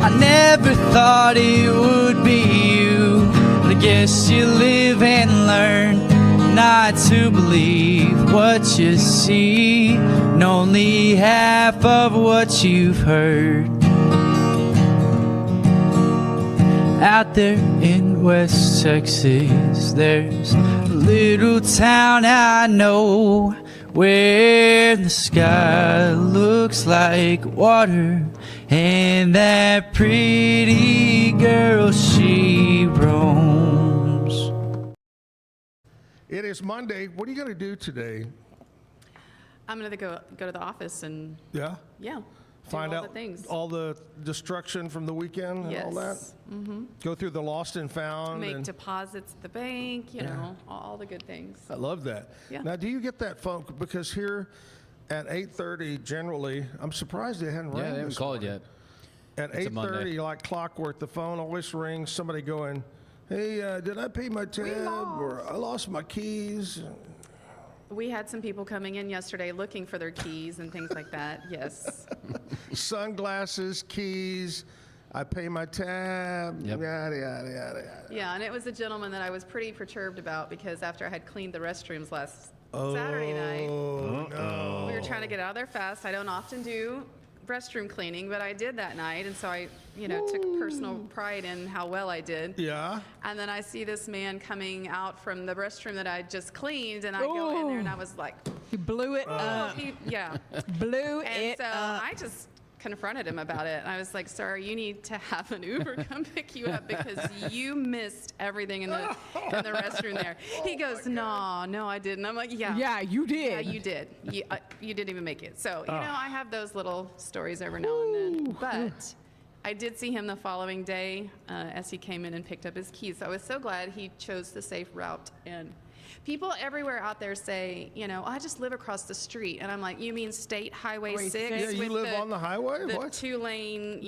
I never thought it would be you, but I guess you live and learn not to believe what you see, and only half of what you've heard. Out there in West Texas, there's a little town I know where the sky looks like water, and that pretty girl, she roams. It is Monday. What are you going to do today? I'm going to go to the office and Yeah? Find do all out the things. all the destruction from the weekend and all that? Yes. Mm-hmm. Go through the lost and found. Make and deposits at the bank, you know, all the good things. I love that. Yeah. Now, do you get that phone? Because here at 8:30, generally, I'm surprised they hadn't rang. Yeah, they haven't this called morning. yet. At It's a Monday. 8:30, like clockwork, the phone always rings. Somebody going, "Hey, did I pay my tab?" Or "I lost my keys." We had some people coming in yesterday looking for their keys and things like that. Yes. Sunglasses, keys. I pay my tab. Yep. Yada yada yada yada. Yeah, and it was a gentleman that I was pretty perturbed about because after I had cleaned the restrooms last Saturday night, no. we were trying to get out of there fast. I don't often do restroom cleaning, but I did that night, and so I, took personal pride in how well I did. Yeah. And then I see this man coming out from the restroom that I just cleaned, and I go in there, and I was like, You blew it up. yeah. Blew And it so up. I just confronted him about it. I was like, sir, you need to have an Uber come pick you up because you missed everything in the restroom there. He goes, no, I didn't. I'm like, yeah. Yeah, you did. Yeah, you did. You didn't even make it. So, I have those little stories every now and then. But I did see him the following day as he came in and picked up his keys. So I was so glad he chose the safe route. And people everywhere out there say, I just live across the street. And I'm like, you mean State Highway 6? Yeah, you with live on the highway? The What? 2-lane,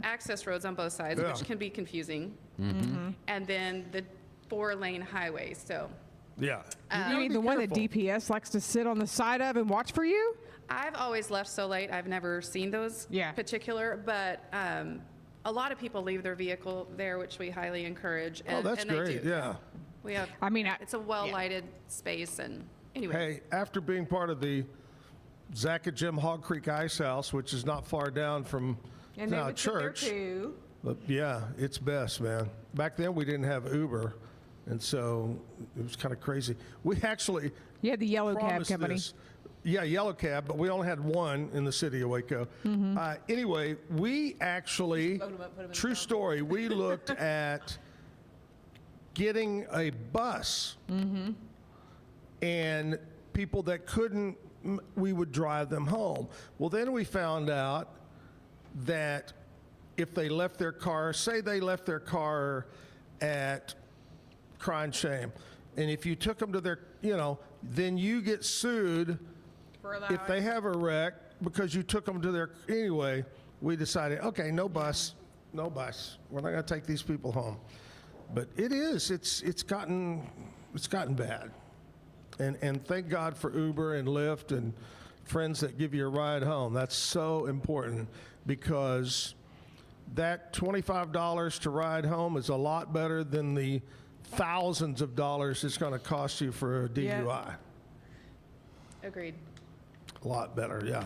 access roads on both sides, Yeah. which can be confusing. Mm-hmm. And then the 4-lane highway. So Yeah. You mean the one that DPS likes to sit on the side of and watch for you? I've always left so late. I've never seen those particular, but a lot of people leave their vehicle there, which we highly encourage. And, that's and they great. do. Yeah. We have. It's a well-lighted space, and anyway. Hey, after being part of the Zack and Jim Hog Creek Ice House, which is not far down from church. Too. But yeah, it's best, man. Back then we didn't have Uber, and so it was kind of crazy. We actually You had the yellow cab promised company. this. Yeah, yellow cab, but we only had one in the city of Waco. Mm-hmm. Anyway, we actually, true story, we looked at getting a bus, and people that couldn't, we would drive them home. Well, then we found out that if they left their car, say they left their car at Crime Shame, and if you took them to their, then you get sued if they have a wreck because you took them to their, anyway, we decided, okay, no bus. We're not going to take these people home. But it's gotten bad. And thank God for Uber and Lyft and friends that give you a ride home. That's so important because that $25 to ride home is a lot better than the thousands of dollars it's going to cost you for a DUI. Yeah. Agreed. A lot better, yeah.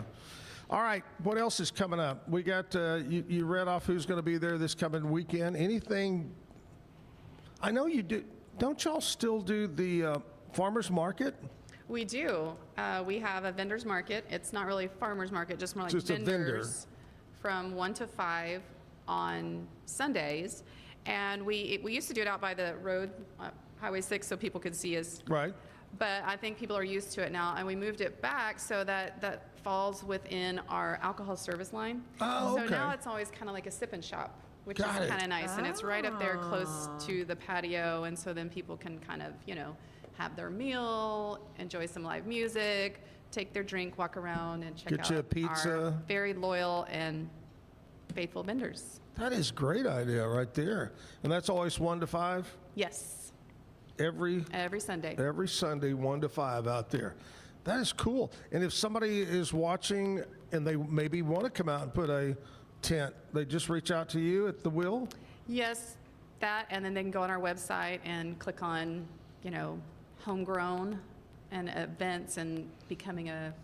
All right, what else is coming up? We got, you read off who's going to be there this coming weekend. Anything, I know you do, don't y'all still do the farmer's market? We do. We have a vendor's market. It's not really farmer's market, just more like Just a vendor. vendors from 1 to 5 on Sundays. And we used to do it out by the road, Highway 6, so people could see us. Right. But I think people are used to it now, and we moved it back so that falls within our alcohol service line. Oh, okay. So now it's always kind of like a sip and shop, which Got is it. kind of nice, and it's right up there close to the patio, and so then people can kind of, have their meal, enjoy some live music, take their drink, walk around, and check Get out you a pizza. our very loyal and faithful vendors. That is a great idea right there. And that's always 1 to 5? Yes, Every Sunday. Every Sunday, 1 to 5 out there. That is cool. And if somebody is watching and they maybe want to come out and put a tent, they just reach out to you at the Will? Yes, that, and then they can go on our website and click on, homegrown and events and becoming a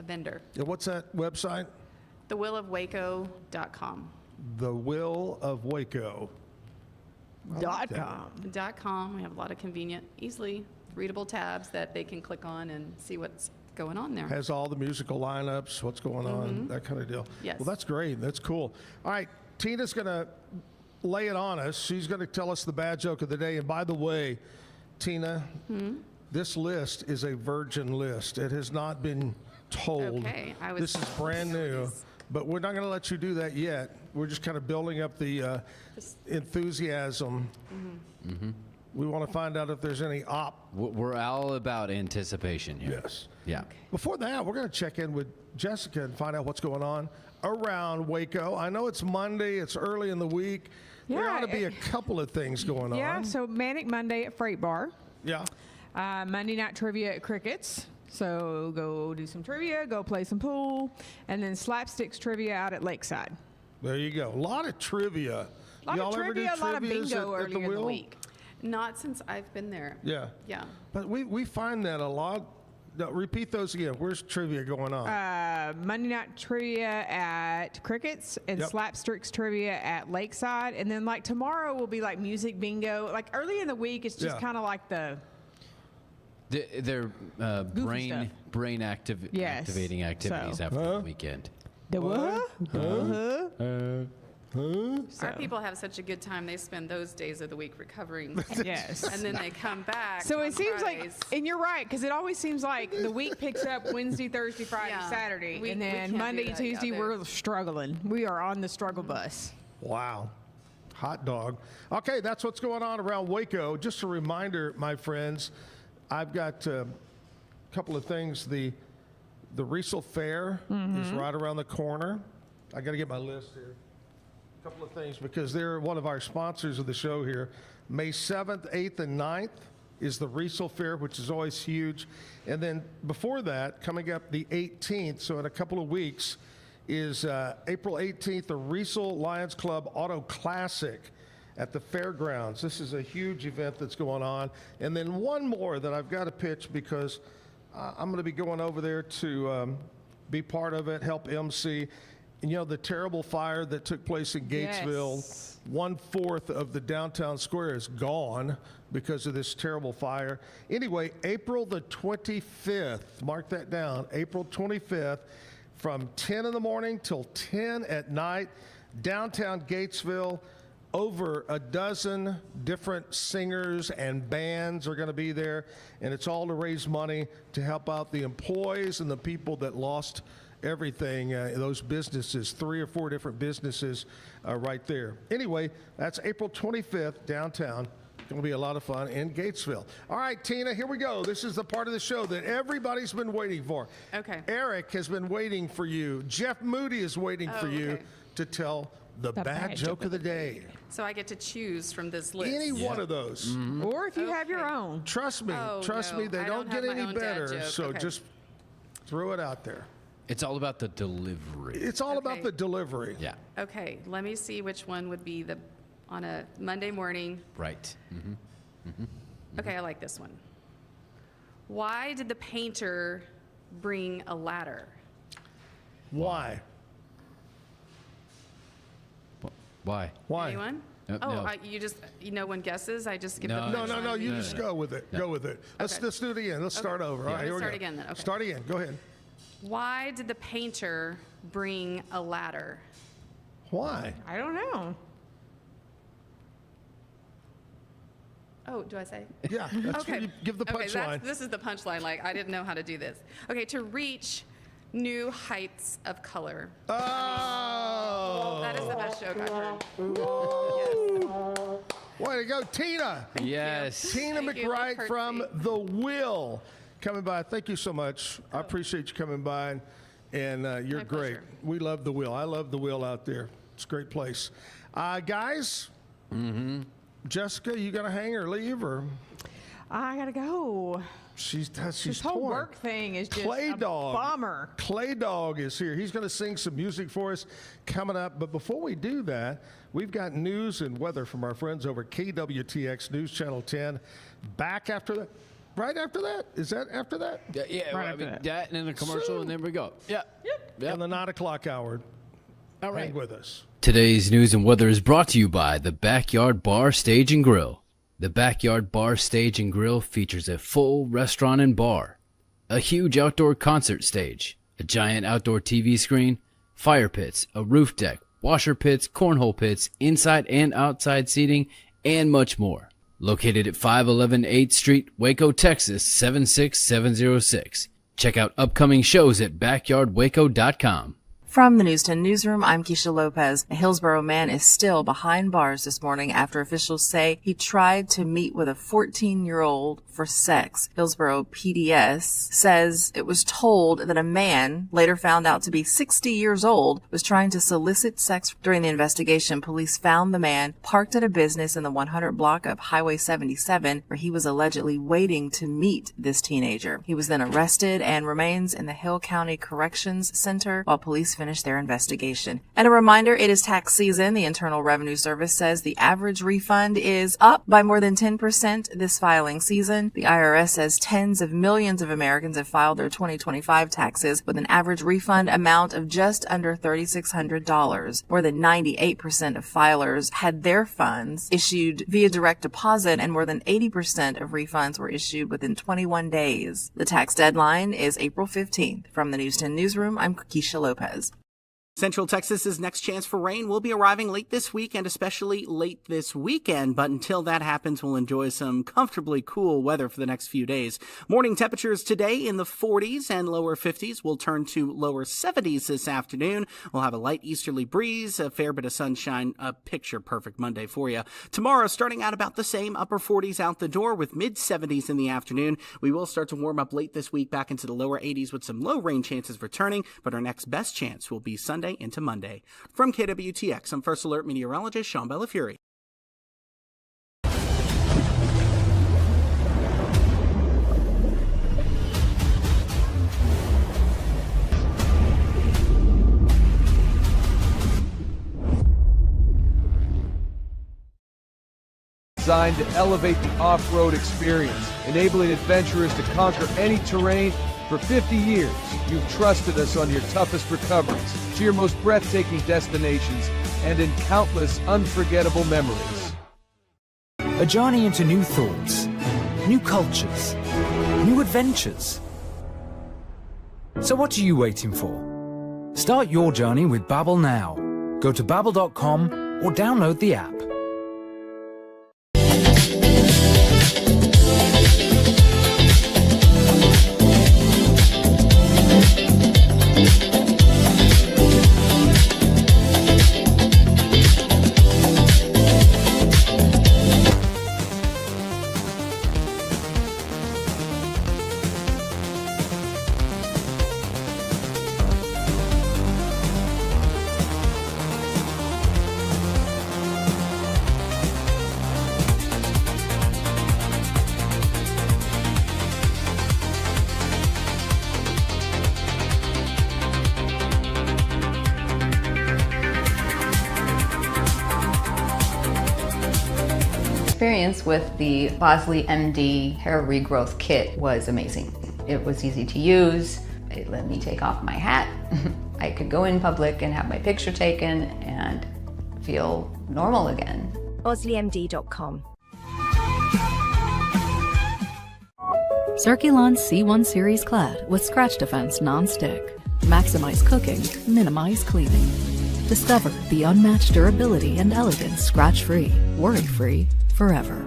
vendor. Yeah, what's that website? thewillofwaco.com. The Will of Waco. .com. We have a lot of convenient, easily readable tabs that they can click on and see what's going on there. Has all the musical lineups, what's going on, that kind of deal. Yes. Well, that's great. That's cool. All right, Tina's going to lay it on us. She's going to tell us the bad joke of the day. And by the way, Tina, this list is a virgin list. It has not been told. Okay, This is brand new, but we're not going to let you do that yet. We're just kind of building up the enthusiasm. We want to find out if there's any We're all about anticipation here. Yes. Yeah. Before that, we're going to check in with Jessica and find out what's going on around Waco. I know it's Monday, it's early in the week. There Yeah, ought to be a couple of things going Yeah, on. so Manic Monday at Freight Bar. Yeah. Monday night trivia at Crickets. So go do some trivia, go play some pool, and then Slapsticks trivia out at Lakeside. There you go. A lot of trivia. A lot Y'all of ever do trivia, a lot of trivias bingo at the earlier in the Wheel? week. Not since I've been there. Yeah. Yeah. But we find that a lot. No, repeat those again. Where's trivia going on? Monday night trivia at Crickets and Yep. Slapsticks trivia at Lakeside. And then like tomorrow will be like music bingo. Like early in the week, it's just Yeah. kind of like the They're brain activating activities So. after the weekend. The what? Our people have such a good time. They spend those days of the week recovering. Yes. And then they come back. So on it seems Fridays. like, and you're right, because it always seems like the week picks up Wednesday, Thursday, Friday, Yeah. Saturday, We and can't then do Monday, that, Tuesday, yeah, we're struggling. We are on the struggle bus. Wow. Hot dog. Okay, that's what's going on around Waco. Just a reminder, my friends, I've got a couple of things. The Riesel Fair is right around the corner. I got to get my list here. A couple of things because they're one of our sponsors of the show here. May 7th, 8th, and 9th is the Riesel Fair, which is always huge. And then before that, coming up the 18th, so in a couple of weeks, is April 18th, the Riesel Lions Club Auto Classic at the fairgrounds. This is a huge event that's going on. And then one more that I've got to pitch because I'm going to be going over there to be part of it, help MC. And, the terrible fire that took place in Gatesville, Yes. 1/4 of the downtown square is gone because of this terrible fire. Anyway, April the 25th, mark that down, April 25th, from 10 in the morning till 10 at night, downtown Gatesville. Over a dozen different singers and bands are going to be there, and it's all to raise money to help out the employees and the people that lost everything, those businesses, 3 or 4 different businesses right there. Anyway, that's April 25th, downtown. Going to be a lot of fun in Gatesville. All right, Tina, here we go. This is the part of the show that everybody's been waiting for. Okay. Eric has been waiting for you. Jeff Moody is waiting for you okay. to tell the bad joke of the day. So I get to choose from this list. Any one of those. Or if you have your own. Trust me, Oh, trust no, me, they I don't don't get have my any own dad better. joke. So Okay. just throw it out there. It's all about the delivery. It's all about Okay. the delivery. Yeah. Okay, let me see which one would be on a Monday morning. Right. Okay, I like this one. Why did the painter bring a ladder? Why? Why? Why? Anyone? No. No one guesses? I just give No. the No, you No, just no. go with it. Go with it. Let's do it again. Let's start over. All right, Let's here we start go. again then. Okay. Start again. Go ahead. Why did the painter bring a ladder? Why? I don't know. Oh, do I say? Yeah, that's Okay. where you give the Okay, punchline. this is the punchline. Like, I didn't know how to do this. Okay, to reach new heights of color. Oh! That is the best joke I've heard. Way to go, Tina. Yes. Tina Thank you. McCreight from The Will coming by. Thank you so much. I appreciate you coming by, and you're My great. pleasure. We love The Will. I love The Will out there. It's a great place. Guys, Jessica, you got to hang or leave, or? I gotta go. She's This whole torn. work thing is just Clay a Dawg. bummer. Clay Dawg is here. He's going to sing some music for us coming up. But before we do that, we've got news and weather from our friends over at KWTX News Channel 10. Back after that. Right after that? Is that after that? Yeah, Right well, I after mean, that. that and then a commercial, and then we go. Yeah. Yep. And the 9 o'clock hour. All right. Hang with us. Today's news and weather is brought to you by the Backyard Bar, Stage and Grill. The Backyard Bar, Stage and Grill features a full restaurant and bar, a huge outdoor concert stage, a giant outdoor TV screen, fire pits, a roof deck, washer pits, cornhole pits, inside and outside seating, and much more. Located at 511 8th Street, Waco, Texas, 76706. Check out upcoming shows at backyardwaco.com. From the News 10 Newsroom, I'm Keisha Lopez. A Hillsborough man is still behind bars this morning after officials say he tried to meet with a 14-year-old for sex. Hillsborough PDS says it was told that a man, later found out to be 60 years old, was trying to solicit sex. During the investigation, police found the man parked at a business in the 100 block of Highway 77 where he was allegedly waiting to meet this teenager. He was then arrested and remains in the Hill County Corrections Center while police finish their investigation. And a reminder, it is tax season. The Internal Revenue Service says the average refund is up by more than 10% this filing season. The IRS says tens of millions of Americans have filed their 2025 taxes with an average refund amount of just under $3,600. More than 98% of filers had their funds issued via direct deposit, and more than 80% of refunds were issued within 21 days. The tax deadline is April 15th. From the News 10 Newsroom, I'm Keisha Lopez. Central Texas's next chance for rain will be arriving late this week and especially late this weekend. But until that happens, we'll enjoy some comfortably cool weather for the next few days. Morning temperatures today in the 40s and lower 50s will turn to lower 70s this afternoon. We'll have a light easterly breeze, a fair bit of sunshine, a picture-perfect Monday for you. Tomorrow, starting out about the same, upper 40s out the door with mid-70s in the afternoon. We will start to warm up late this week back into the lower 80s with some low rain chances returning, but our next best chance will be Sunday into Monday. From KWTX, I'm First Alert meteorologist Sean Bellafury. Designed to elevate the off-road experience, enabling adventurers to conquer any terrain. For 50 years, you've trusted us on your toughest recoveries, to your most breathtaking destinations, and in countless unforgettable memories. A journey into new thoughts, new cultures, new adventures. So what are you waiting for? Start your journey with Babbel now. Go to babbel.com or download the app. Experience with the Bosley MD hair regrowth kit was amazing. It was easy to use. It let me take off my hat. I could go in public and have my picture taken and feel normal again. BosleyMD.com. Circulon C1 Series Clad with Scratch Defense Non-Stick. Maximize cooking, minimize cleaning. Discover the unmatched durability and elegance scratch-free, worry-free, forever.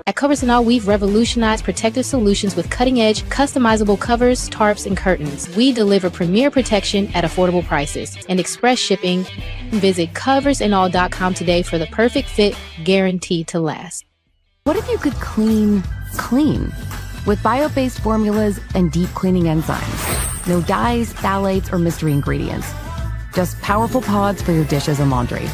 At Covers & All, we've revolutionized protective solutions with cutting-edge, customizable covers, tarps, and curtains. We deliver premier protection at affordable prices and express shipping. Visit coversandall.com today for the perfect fit, guaranteed to last. What if you could clean clean? With bio-based formulas and deep cleaning enzymes. No dyes, phthalates, or mystery ingredients. Just powerful pods for your dishes and laundry.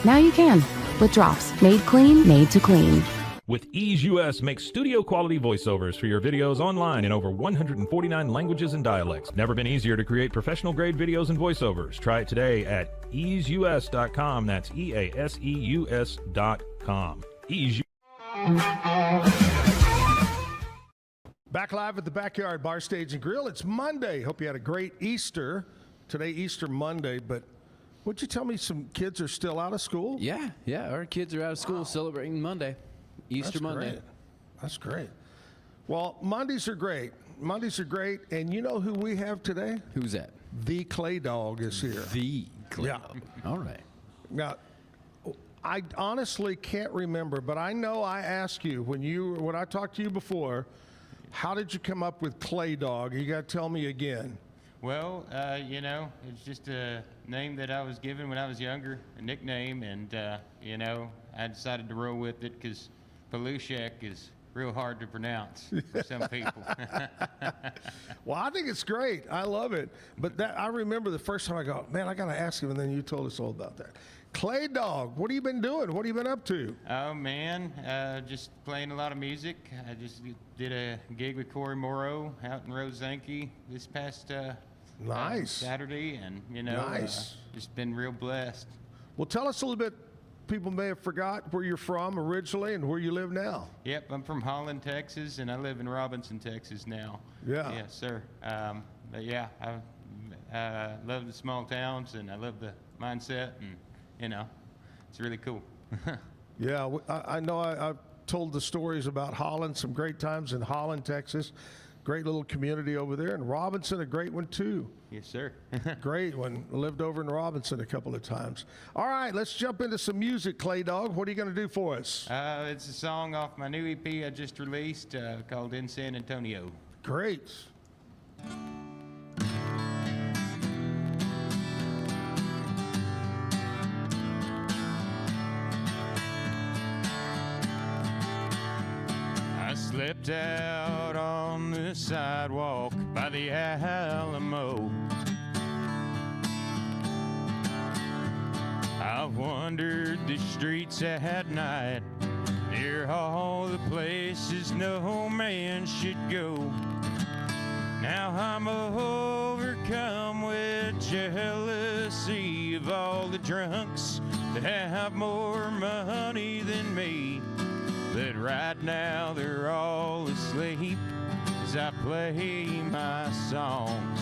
Now you can, with drops. Made clean, made to clean. With Ease US, make studio quality voiceovers for your videos online in over 149 languages and dialects. Never been easier to create professional grade videos and voiceovers. Try it today at easeus.com. That's EASEUS.com. Ease. Back live at the Backyard Bar, Stage, and Grill. It's Monday. Hope you had a great Easter. Today, Easter Monday, but would you tell me some kids are still out of school? Yeah. Our kids are out of school celebrating Monday. Easter Monday. Great. That's great. Well, Mondays are great. And you know who we have today? Who's that? The Clay Dawg is here. The Clay Dawg. All right. Now, I honestly can't remember, but I know I asked you when I talked to you before, how did you come up with Clay Dawg? You got to tell me again. Well, it's just a name that I was given when I was younger, a nickname, and, I decided to roll with it because Palushek is real hard to pronounce for some people. Well, I think it's great. I love it. But I remember the first time I go, man, I got to ask him, and then you told us all about that. Clay Dawg, what have you been doing? What have you been up to? Oh, man, just playing a lot of music. I just did a gig with Corey Morrow out in Rosanke this past Saturday, and, just been real blessed. Well, tell us a little bit. People may have forgot where you're from originally and where you live now. Yep, I'm from Holland, Texas, and I live in Robinson, Texas now. Yeah. Yes, sir. But yeah, I love the small towns, and I love the mindset, and it's really cool. Yeah, I know I've told the stories about Holland, some great times in Holland, Texas. Great little community over there. And Robinson, a great one, too. Yes, sir. Great one. Lived over in Robinson a couple of times. All right, let's jump into some music, Clay Dawg. What are you going to do for us? It's a song off my new EP I just released called In San Antonio. Great. Slept out on the sidewalk by the Alamo. I wandered the streets at night, near all the places no man should go. Now I'm overcome with jealousy of all the drunks that have more money than me. But right now they're all asleep as I play my songs.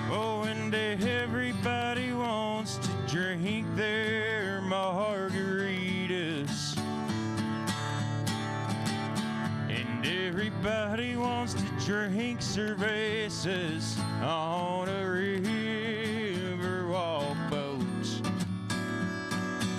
Oh, and everybody wants to drink their margaritas. And everybody wants to drink cervezas on a riverwalk boat.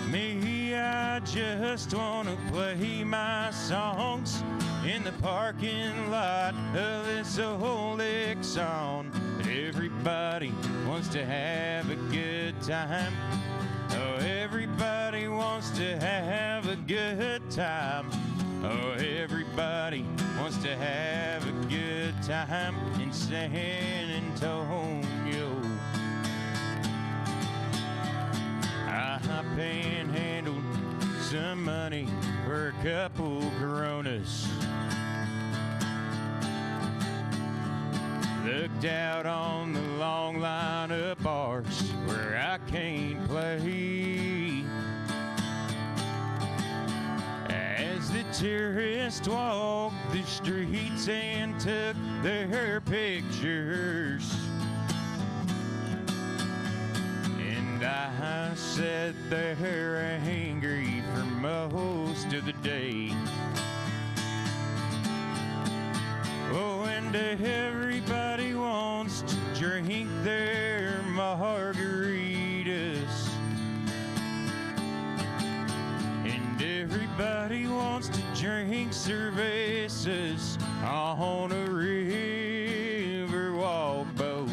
Me, I just want to play my songs in the parking lot of this old Exxon. But everybody wants to have a good time. Oh, everybody wants to have a good time. Oh, everybody wants to have a good time in San Antonio. I panhandled some money for a couple Coronas. Looked out on the long line of bars where I can't play. As the tourists walked the streets and took their pictures, and I sat there angry for most of the day. Oh, and everybody wants to drink their margaritas. And Everybody wants to drink cervezas on a river walk boat.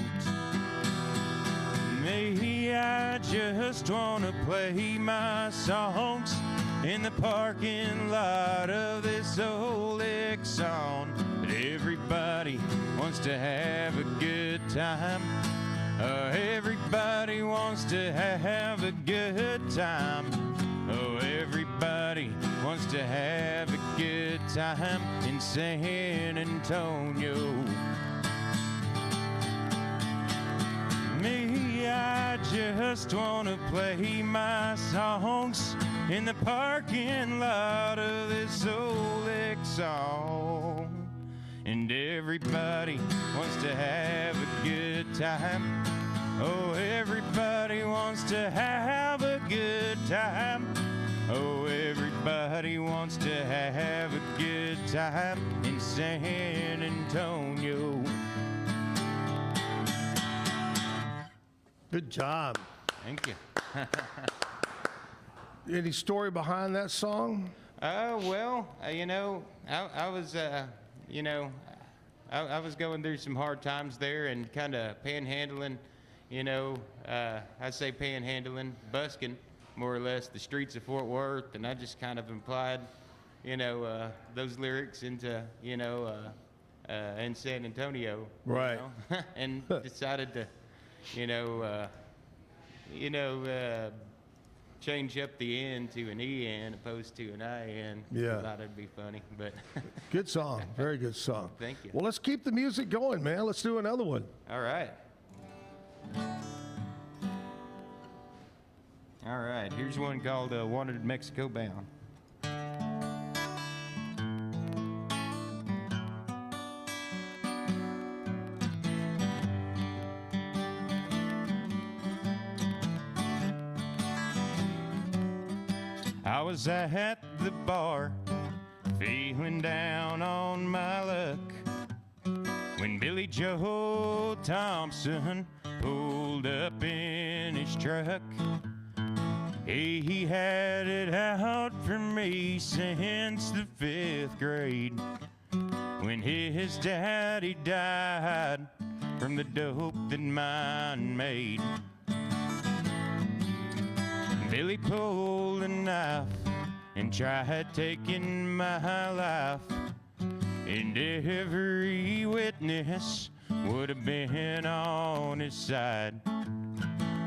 Me, I just wanna play my songs in the parking lot of this old Exxon. But everybody wants to have a good time. Everybody wants to have a good time. Oh, everybody wants to have a good time in San Antonio. Me, I just wanna play my songs in the parking lot of this old Exxon. And everybody wants to have a good time. Oh, everybody wants to have a good time. Oh, everybody wants to have a good time in San Antonio. Good job. Thank you. Any story behind that song? Well, I was, I was going through some hard times there and kind of panhandling, I say panhandling, busking, more or less, the streets of Fort Worth, and I just kind of implied, those lyrics into, in San Antonio. Right. And decided to, change up the N to an EN opposed to an IN. Yeah. I thought it'd be funny, but. Good song. Very good song. Thank you. Well, let's keep the music going, man. Let's do another one. All right. All right. Here's one called Wanted Mexico Bound. I was at the bar, feeling down on my luck, when Billy Joe Thompson pulled up in his truck. He had it out for me since the 5th grade, when his daddy died from the dope that mine made. Billy pulled a knife and tried taking my life, and every witness would have been on his side.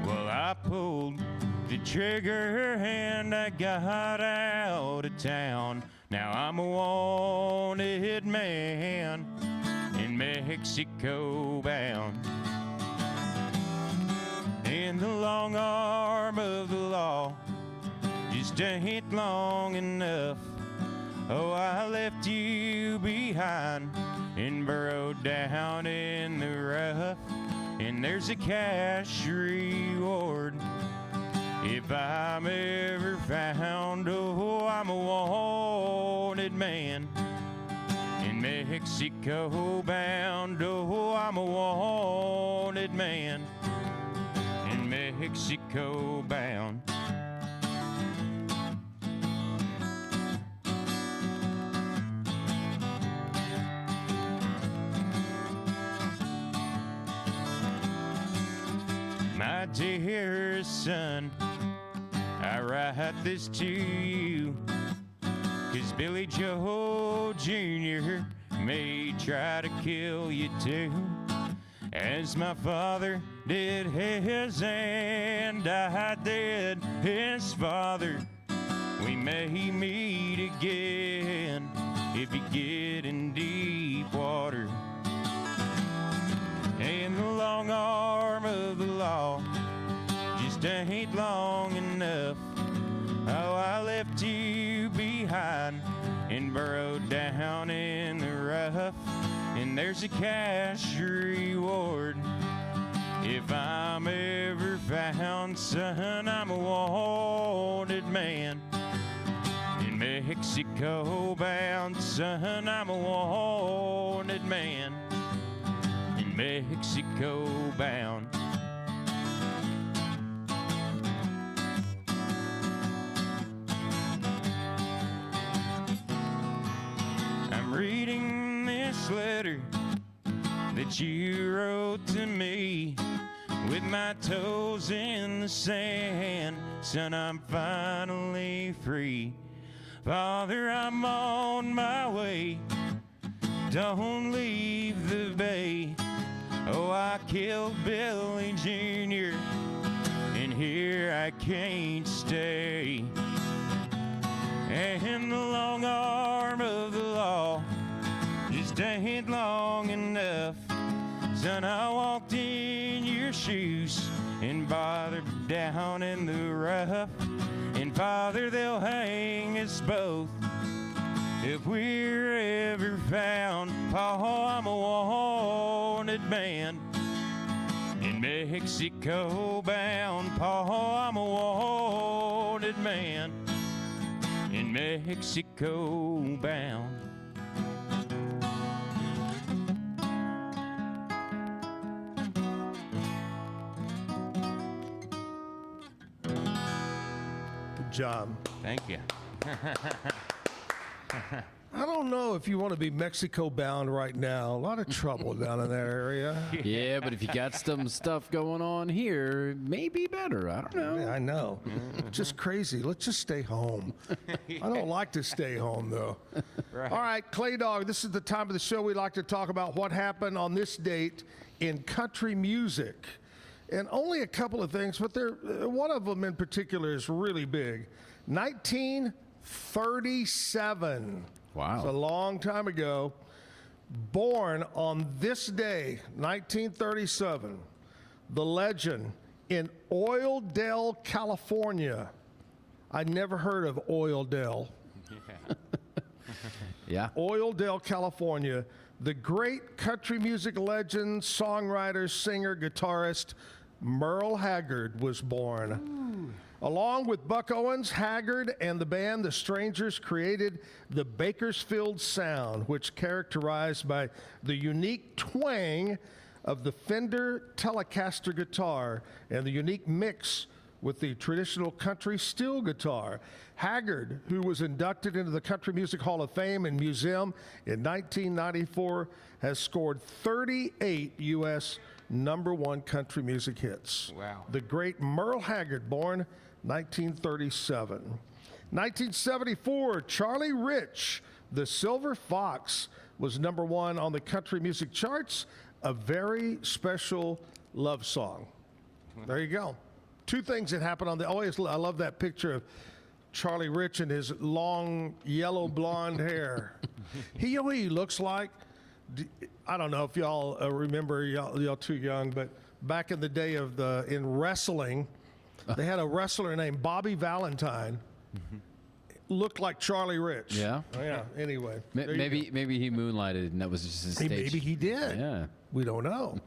Well, I pulled the trigger and I got out of town. Now I'm a wanted man in Mexico bound. In the long arm of the law just ain't long enough. Oh, I left you behind and burrowed down in the rough, and there's a cash reward if I'm ever found. Oh, I'm a wanted man in Mexico bound. Oh, I'm a wanted man in Mexico bound. My dear son, I write this to you, 'cause Billy Joe Jr. may try to kill you too, as my father did his and I did his father. We may meet again if you get in deep water. And the long arm of the law just ain't long enough. Oh, I left you behind and burrowed down in the rough, and there's a cash reward if I'm ever found. Son, I'm a wanted man in Mexico bound. Son, I'm a wanted man in Mexico bound. letter that you wrote to me. With my toes in the sand, son, I'm finally free. Father, I'm on my way. Don't leave the bay. Oh, I killed Billy Jr., and here I can't stay. And the long arm of the law just ain't long enough. Son, I walked in your shoes and bothered down in the rough. And Father, they'll hang us both if we're ever found. Pa, I'm a wanted man, in Mexico bound. Pa, I'm a wanted man, in Mexico bound. Job. Thank you. I don't know if you want to be Mexico bound right now. A lot of trouble down in that area. Yeah, but if you got some stuff going on here, it may be better. I don't know. Yeah, I know. Just crazy. Let's just stay home. I don't like to stay home, though. Right. All right, Clay Dawg, this is the time of the show we like to talk about what happened on this date in country music. And only a couple of things, but one of them in particular is really big. 1937. Wow. It's a long time ago. Born on this day, 1937, the legend in Oildale, California. I'd never heard of Oildale. Yeah. Oildale, California. The great country music legend, songwriter, singer, guitarist, Merle Haggard was born. Ooh. Along with Buck Owens, Haggard and the band The Strangers created the Bakersfield sound, which characterized by the unique twang of the Fender Telecaster guitar and the unique mix with the traditional country steel guitar. Haggard, who was inducted into the Country Music Hall of Fame and Museum in 1994, has scored 38 U.S. #1 country music hits. Wow. The great Merle Haggard, born 1937. 1974, Charlie Rich, The Silver Fox, was #1 on the country music charts, A Very Special Love Song. There you go. Two things that happened on the, I love that picture of Charlie Rich and his long yellow blonde hair. He looks like, I don't know if y'all remember, y'all too young, but back in the day of in wrestling, they had a wrestler named Bobby Valentine. Looked like Charlie Rich. Yeah. Oh, yeah. Anyway. Maybe he moonlighted and that was just his stage. Maybe he did. Yeah. We don't know.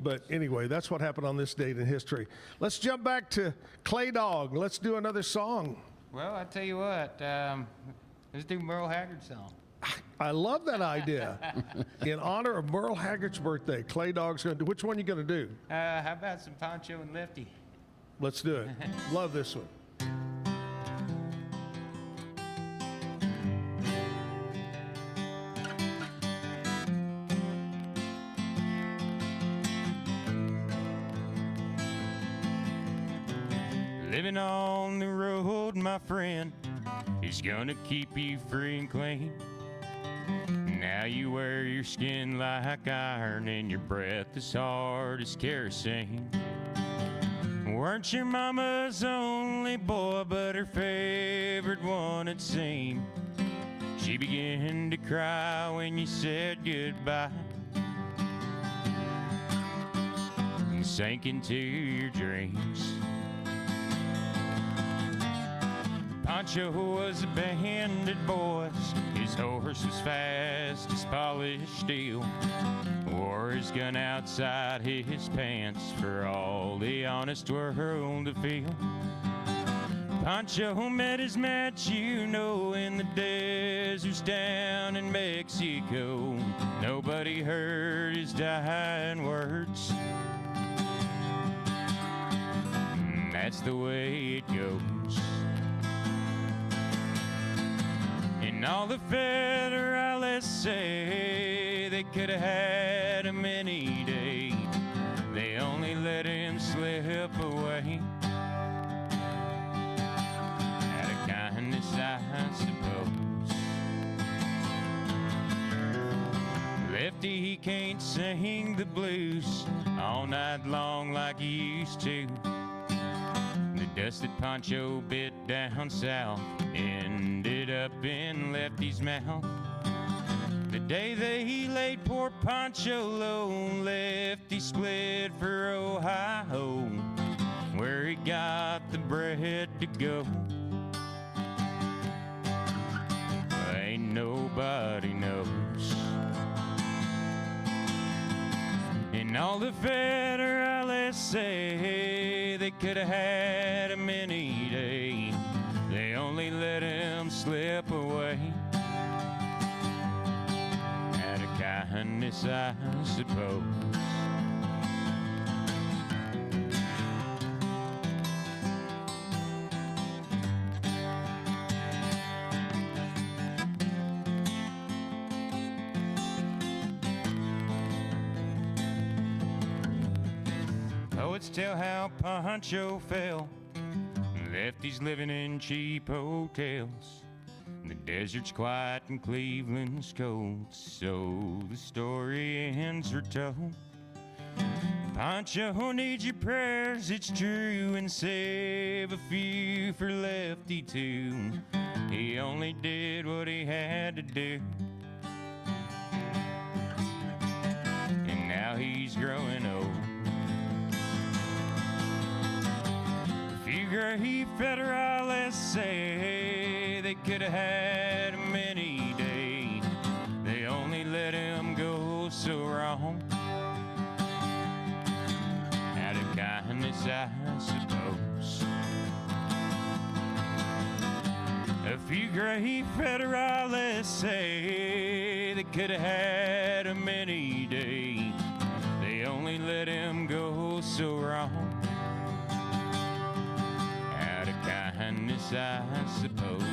But anyway, that's what happened on this date in history. Let's jump back to Clay Dawg. Let's do another song. Well, I tell you what, let's do Merle Haggard's song. I love that idea. In honor of Merle Haggard's birthday, Clay Dawg's going to do. Which one are you going to do? How about some Poncho and Lefty? Let's do it. Love this one. Living on the road, my friend, is gonna keep you free and clean. Now you wear your skin like iron and your breath as hard as kerosene. Weren't your mama's only boy, but her favorite one it seemed. She began to cry when you said goodbye and sank into your dreams. Poncho was a bandit, boys. His horse was fast as polished steel. Wore his gun outside his pants for all the honest world to feel. Poncho met his match, you know, in the deserts down in Mexico. Nobody heard his dying words. That's the way it goes. And all the Federalists say they they could have had him any day. They only let him slip away. Out of kindness, I suppose. Lefty, he can't sing the blues all night long like he used to. The dusted poncho bit down south ended up in Lefty's mouth. The day they laid poor Poncho low, Lefty split for Ohio, where he got the bread to go. Ain't nobody knows. And all the Federalists say they could have had him any day. They only let him slip away. Out of kindness, I suppose. Poets tell how Poncho fell. Lefty's living in cheap hotels. The desert's quiet and Cleveland's cold, so the story ends are told. Poncho needs your prayers, it's true, and save a few for Lefty too. He only did what he had to do, and now he's growing old. A few gray Federalists say they could have had him any day. They only let him go so wrong. Out of kindness, I suppose. A few gray Federalists say they could have had him any day. They only let him go so wrong. Out of kindness, I suppose.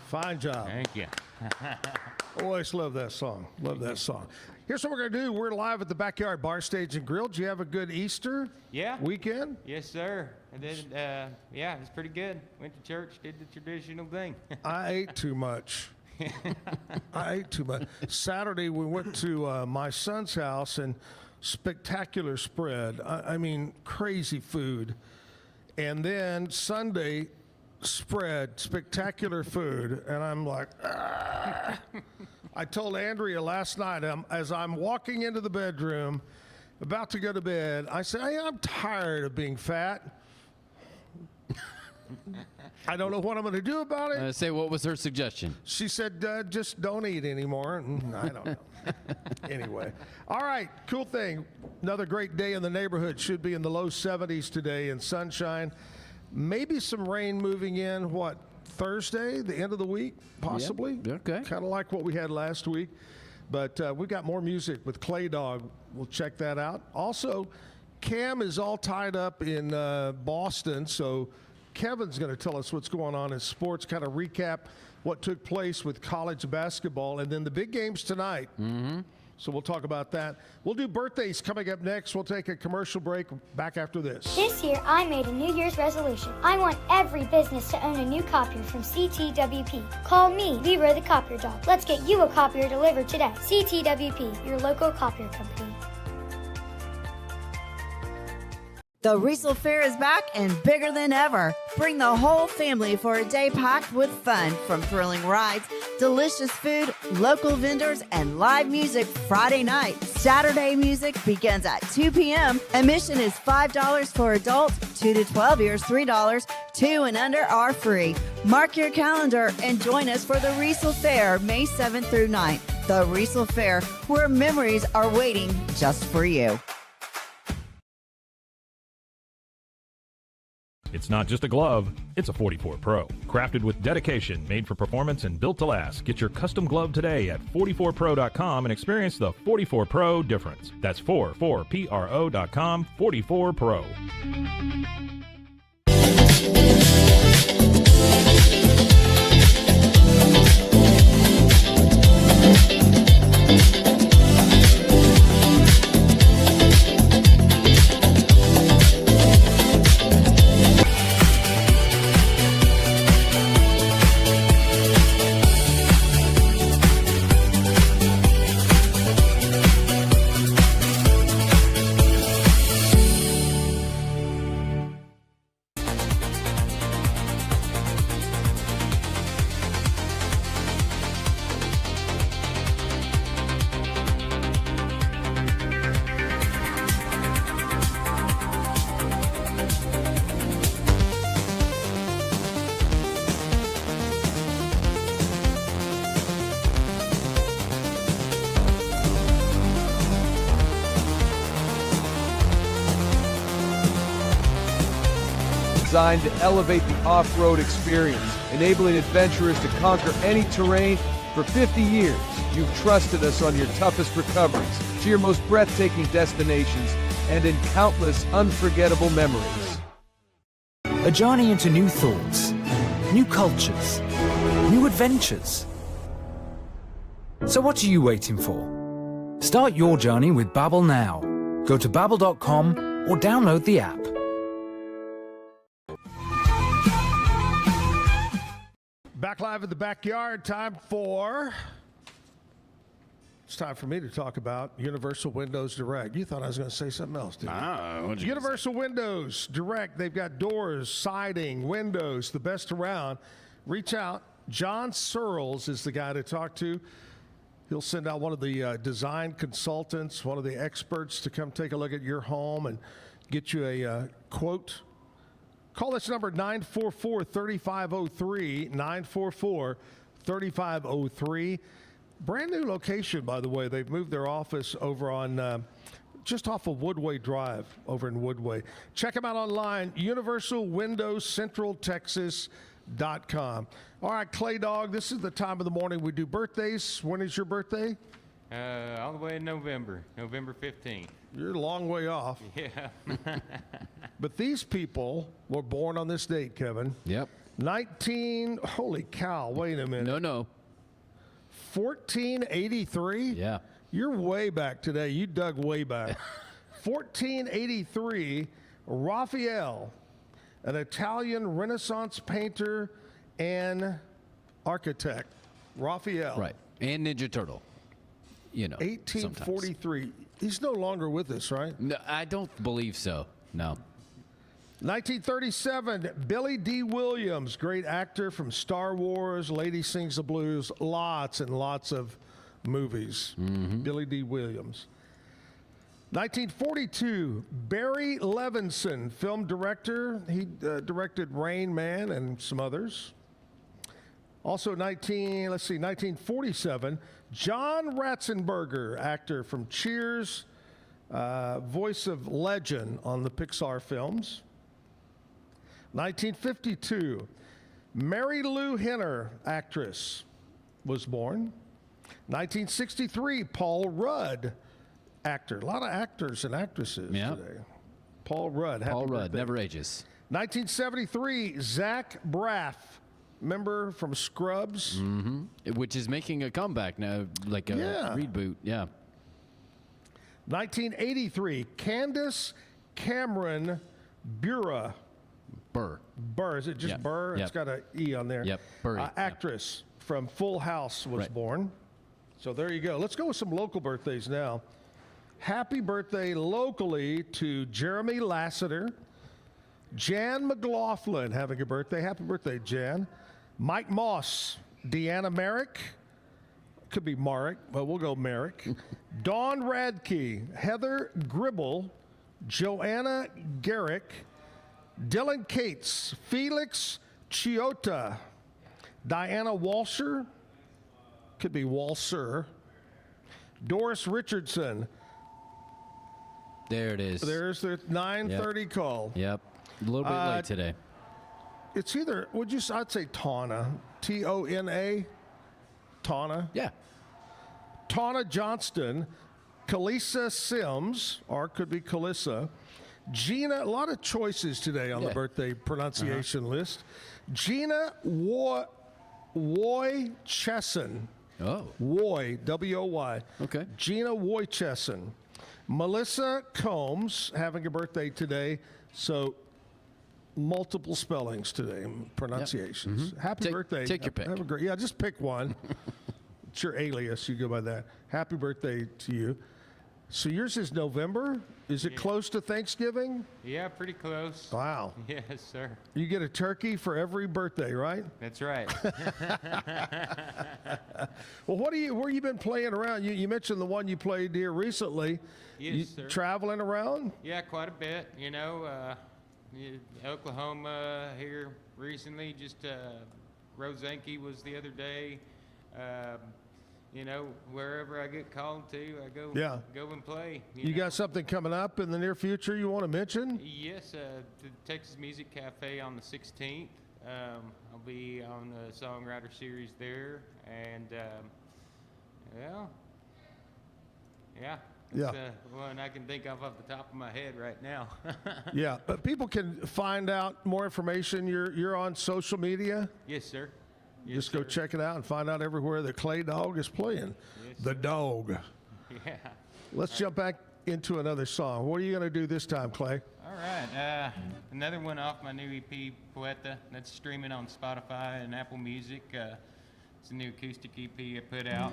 Fine job. Thank you. Always love that song. Love that song. Here's what we're going to do. We're live at the Backyard Bar Stage and Grill. Did you have a good Easter weekend? Yes, sir. And then, yeah, it was pretty good. Went to church, did the traditional thing. I ate too much. I ate too much. Saturday, we went to my son's house, and spectacular spread. I mean, crazy food. And then Sunday, spread, spectacular food, and I'm like, ah. I told Andrea last night, as I'm walking into the bedroom, about to go to bed, I said, hey, I'm tired of being fat. I don't know what I'm going to do about it. Say, what was her suggestion? She said, just don't eat anymore. And I don't know. Anyway. All right, cool thing. Another great day in the neighborhood. Should be in the low 70s today and sunshine. Maybe some rain moving in, Thursday, the end of the week, possibly? Yep. Okay. Kind of like what we had last week. But we've got more music with Clay Dawg. We'll check that out. Also, Cam is all tied up in Boston, so Kevin's going to tell us what's going on in sports, kind of recap what took place with college basketball, and then the big games tonight. Mm-hmm. So we'll talk about that. We'll do birthdays coming up next. We'll take a commercial break. Back after this. This year, I made a New Year's resolution. I want every business to own a new copier from CTWP. Call me, Leroy the Copier Dog. Let's get you a copier delivered today. CTWP, your local copier company. The Riesel Fair is back and bigger than ever. Bring the whole family for a day packed with fun, from thrilling rides, delicious food, local vendors, and live music Friday night. Saturday music begins at 2 p.m. Admission is $5 for adults, 2 to 12 years, $3. 2 and under are free. Mark your calendar and join us for the Riesel Fair, May 7th through 9th. The Riesel Fair, where memories are waiting just for you. It's not just a glove, it's a 44 Pro. Crafted with dedication, made for performance, and built to last. Get your custom glove today at 44pro.com and experience the 44 Pro difference. That's 44pro.com, 44 Pro. designed to elevate the off-road experience, enabling adventurers to conquer any terrain. For 50 years, you've trusted us on your toughest recoveries, to your most breathtaking destinations, and in countless unforgettable memories. A journey into new thoughts, new cultures, new adventures. So what are you waiting for? Start your journey with Babbel now. Go to babbel.com or download the app. Back live at the backyard. It's time for me to talk about Universal Windows Direct. You thought I was going to say something else, didn't you? Universal Windows Direct. They've got doors, siding, windows, the best around. Reach out. John Searles is the guy to talk to. He'll send out one of the design consultants, one of the experts to come take a look at your home and get you a quote. Call this number, 944-3503, 944-3503. Brand new location, by the way. They've moved their office over on just off of Woodway Drive over in Woodway. Check them out online, universalwindowscentraltexas.com. All right, Clay Dawg, this is the time of the morning we do birthdays. When is your birthday? All the way in November 15th. You're a long way off. Yeah. But these people were born on this date, Kevin. Yep. Holy cow, wait a minute. No. 1483? Yeah. You're way back today. You dug way back. 1483, Raphael, an Italian Renaissance painter and architect. Raphael. Right. And Ninja Turtle. 1843. Sometimes. He's no longer with us, right? No, I don't believe so. No. 1937, Billy D. Williams, great actor from Star Wars, Lady Sings the Blues, lots and lots of movies. Mm-hmm. Billy D. Williams. 1942, Barry Levinson, film director. He directed Rain Man and some others. Also 1947, John Ratzenberger, actor from Cheers, voice of Legend on the Pixar films. 1952, Mary Lou Henner, actress, was born. 1963, Paul Rudd, actor. A lot of actors and actresses today. Paul Rudd. Paul Rudd, never ages. 1973, Zach Braff, member from Scrubs. Mm-hmm. Which is making a comeback now, like a reboot. Yeah. 1983, Candace Cameron Bure. Burr. Is it just Burr? Yep. It's got an E on there. Yep. Burr. Actress from Full House was born. So there you go. Let's go with some local birthdays now. Happy birthday locally to Jeremy Lassiter. Jan McLaughlin having a birthday. Happy birthday, Jan. Mike Moss. Deanna Merrick. Could be Marek, but we'll go Merrick. Dawn Radke. Heather Gribble. Joanna Garrick. Dylan Cates, Felix Chiota, Diana Walsher, could be Walser, Doris Richardson. There it is. There's the 9:30 call. Yep. A little bit late today. It's either, I'd say Tana, Tona, Tana. Yeah. Tana Johnston, Kalisa Sims, or could be Kalissa. Gina, a lot of choices today on the birthday pronunciation list. Gina Woychesson. Woy, W-O-Y. Okay. Gina Woychesson. Melissa Combs having a birthday today. So multiple spellings today, pronunciations. Yep. Mm-hmm. Happy birthday. Take your pick. Have a great, just pick one. It's your alias. You go by that. Happy birthday to you. So yours is November? Is it close to Thanksgiving? Yeah, pretty close. Wow. Yes, sir. You get a turkey for every birthday, right? That's right. Well, where you been playing around? You mentioned the one you played here recently. Yes, sir. Traveling around? Yeah, quite a bit. Oklahoma here recently. Just Rosanke was the other day. you know, wherever I get called to, I go go and play. You got something coming up in the near future you want to mention? Yes, the Texas Music Cafe on the 16th. I'll be on the songwriter series there, and that's one I can think of off the top of my head right now. Yeah, but people can find out more information. You're on social media? Yes, sir. Just go check it out and find out everywhere that Clay Dawg is playing. Yes, the Dog. Yeah. Let's jump back into another song. What are you going to do this time, Clay? All right. Another one off my new EP, Poeta. That's streaming on Spotify and Apple Music. It's a new acoustic EP I put out.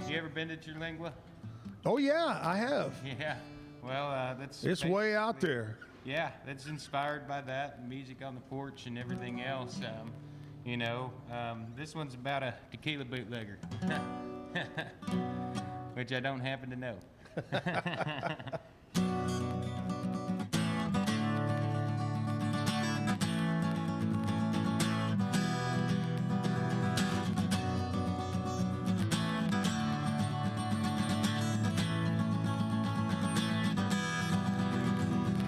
You ever been to Terlingua? Oh, yeah, I have. Yeah. Well, It's way out there. Yeah, that's inspired by that, music on the porch and everything else. You know, this one's about a tequila bootlegger, which I don't happen to know.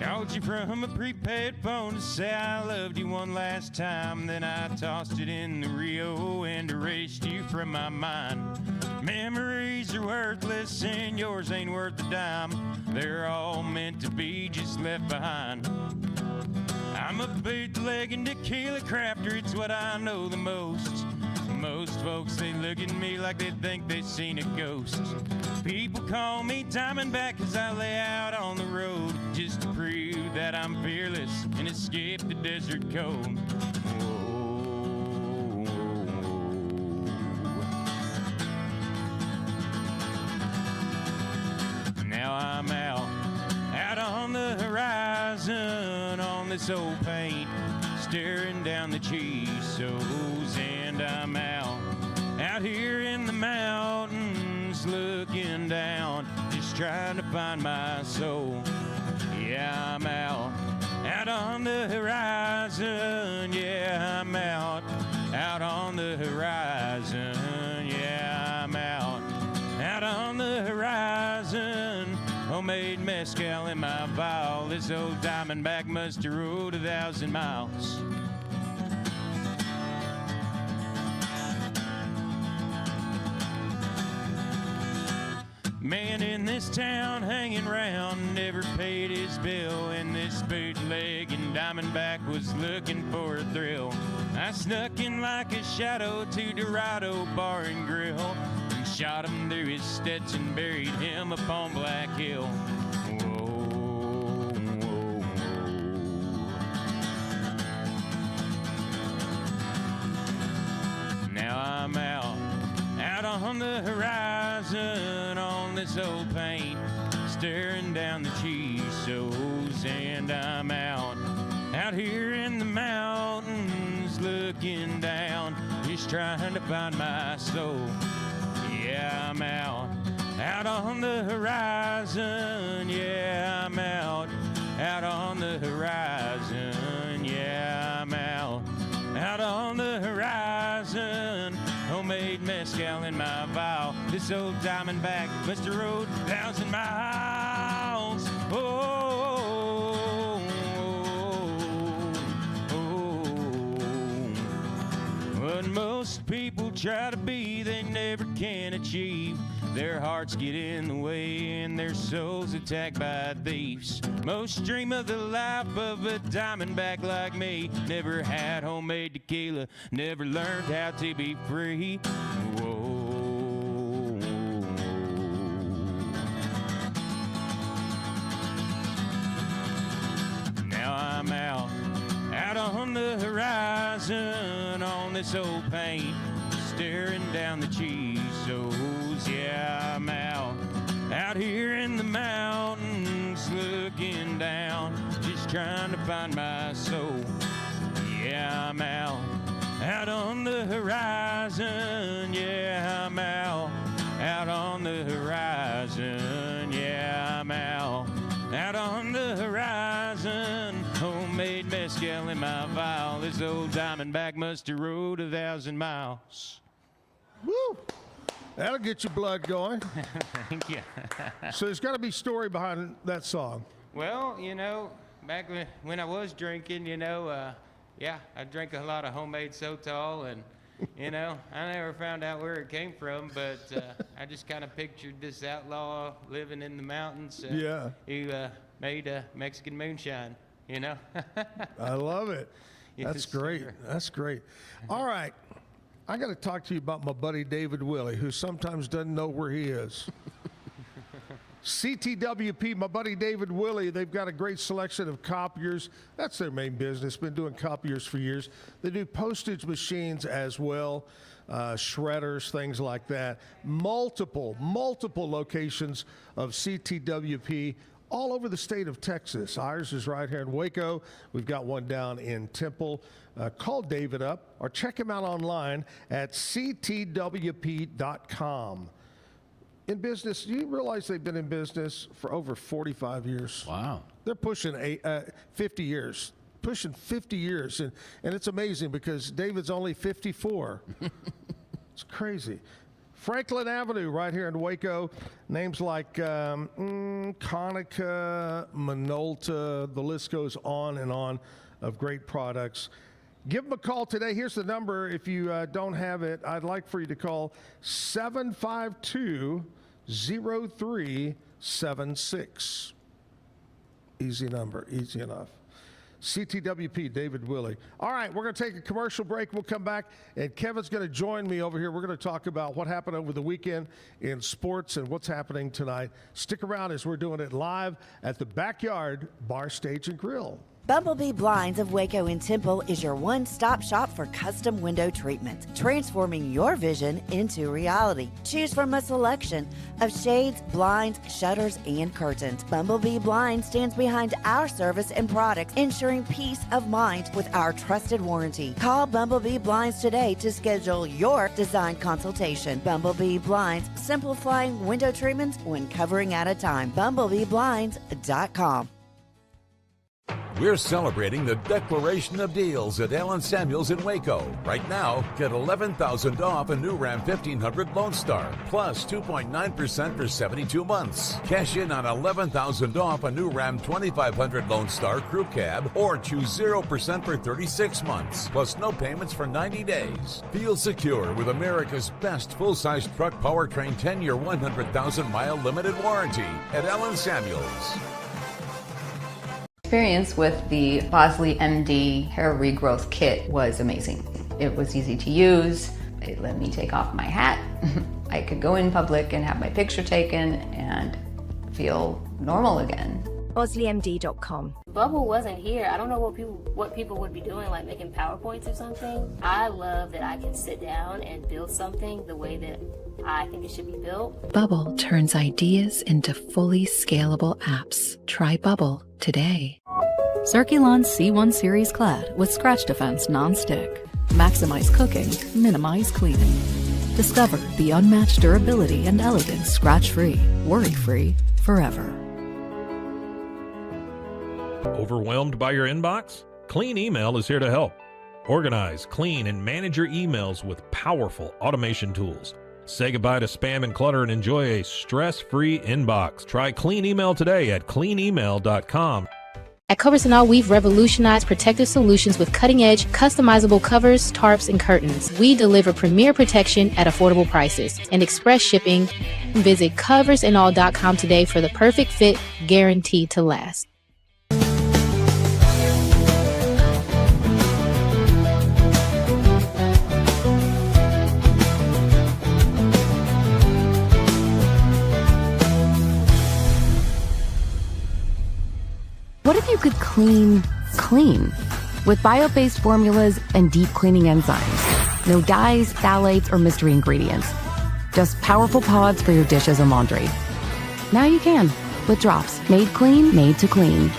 Called you from a prepaid phone to say I loved you one last time. Then I tossed it in the Rio and erased you from my mind. Memories are worthless and yours ain't worth a dime. They're all meant to be just left behind. I'm a bootlegging tequila crafter, it's what I know the most. Most folks, they look at me like they think they seen a ghost. People call me Diamondback as I lay out on the road, just to prove that I'm fearless and escape the desert cold. Whoa. Now I'm out on the horizon on this old paint, staring down the Chisos, and I'm out here in the mountains looking down, just trying to find my soul. Yeah, I'm out on the horizon. Yeah, I'm out on the horizon. Yeah, I'm out on the horizon. Homemade mezcal in my vial. This old Diamondback must have rode 1,000 miles. Man in this town hanging round never paid his bill, and this bootlegging Diamondback was looking for a thrill. I snuck in like a shadow to Dorado Bar and Grill and shot him through his Stetson, buried him upon Black Hill. Whoa, whoa, whoa. Now I'm out on the horizon on this old paint, staring down the Chisos, and I'm out here in the mountains looking down, just trying to find my soul. Yeah, I'm out on the horizon. Yeah, I'm out on the horizon. Yeah, I'm out on the horizon. Homemade mezcal in my vial. This old Diamondback must have rode 1,000 miles. Oh, what most people try to be, they never can achieve. Their hearts get in the way and their souls attacked by thieves. Most dream of the life of a Diamondback like me. Never had homemade tequila, never learned how to be free. Whoa. Now I'm out on the horizon on this old paint, staring down the Chisos. Yeah, I'm out here in the mountains looking down, just trying to find my soul. Yeah, I'm out on the horizon. Yeah, I'm out on the horizon. Yeah, I'm out on the horizon. Homemade mezcal in my vial. This old Diamondback must have rode 1,000 miles. Woo! That'll get your blood going. Thank you. So there's got to be story behind that song. Well, back when I was drinking, I drank a lot of homemade Sotol, and, I never found out where it came from, but I just kind of pictured this outlaw living in the mountains who made Mexican moonshine, I love it. That's Yes, great. sir. That's great. All right. I got to talk to you about my buddy David Willie, who sometimes doesn't know where he is. CTWP, my buddy David Willie, they've got a great selection of copiers. That's their main business. Been doing copiers for years. They do postage machines as well, shredders, things like that. Multiple locations of CTWP all over the state of Texas. Ours is right here in Waco. We've got one down in Temple. Call David up or check him out online at ctwp.com. In business, you realize they've been in business for over 45 years. Wow. They're pushing 50 years. Pushing 50 years. And it's amazing because David's only 54. It's crazy. Franklin Avenue right here in Waco. Names like Conica, Minolta, the list goes on and on of great products. Give them a call today. Here's the number. If you don't have it, I'd like for you to call 752-0376. Easy number, easy enough. CTWP, David Willie. All right, we're going to take a commercial break. We'll come back, and Kevin's going to join me over here. We're going to talk about what happened over the weekend in sports and what's happening tonight. Stick around as we're doing it live at the Backyard Bar, Stage, and Grill. Bumblebee Blinds of Waco and Temple is your one-stop shop for custom window treatment, transforming your vision into reality. Choose from a selection of shades, blinds, shutters, and curtains. Bumblebee Blinds stands behind our service and products, ensuring peace of mind with our trusted warranty. Call Bumblebee Blinds today to schedule your design consultation. Bumblebee Blinds, simplifying window treatments one covering at a time. BumblebeeBlinds.com. We're celebrating the Declaration of Deals at Allen Samuels in Waco. Right now, get $11,000 off a new Ram 1500 Lone Star, plus 2.9% for 72 months. Cash in on $11,000 off a new Ram 2500 Lone Star Crew Cab, or choose 0% for 36 months, plus no payments for 90 days. Feel secure with America's best full-size truck powertrain 10-year, 100,000-mile limited warranty at Allen Samuels. Experience with the Bosley MD hair regrowth kit was amazing. It was easy to use. It let me take off my hat. I could go in public and have my picture taken and feel normal again. BosleyMD.com. Bubble wasn't here. I don't know what people would be doing, like making PowerPoints or something. I love that I can sit down and build something the way that I think it should be built. Bubble turns ideas into fully scalable apps. Try Bubble today. Circulon C1 Series Clad with Scratch Defense Non-Stick. Maximize cooking, minimize cleaning. Discover the unmatched durability and elegance scratch-free, worry-free, forever. Overwhelmed by your inbox? Clean Email is here to help. Organize, clean, and manage your emails with powerful automation tools. Say goodbye to spam and clutter and enjoy a stress-free inbox. Try Clean Email today at cleanemail.com. At Covers and All, we've revolutionized protective solutions with cutting-edge, customizable covers, tarps, and curtains. We deliver premier protection at affordable prices and express shipping. Visit coversandall.com today for the perfect fit, guaranteed to last. What if you could clean with bio-based formulas and deep cleaning enzymes? No dyes, phthalates, or mystery ingredients. Just powerful pods for your dishes and laundry. Now you can, with drops made clean, made to clean.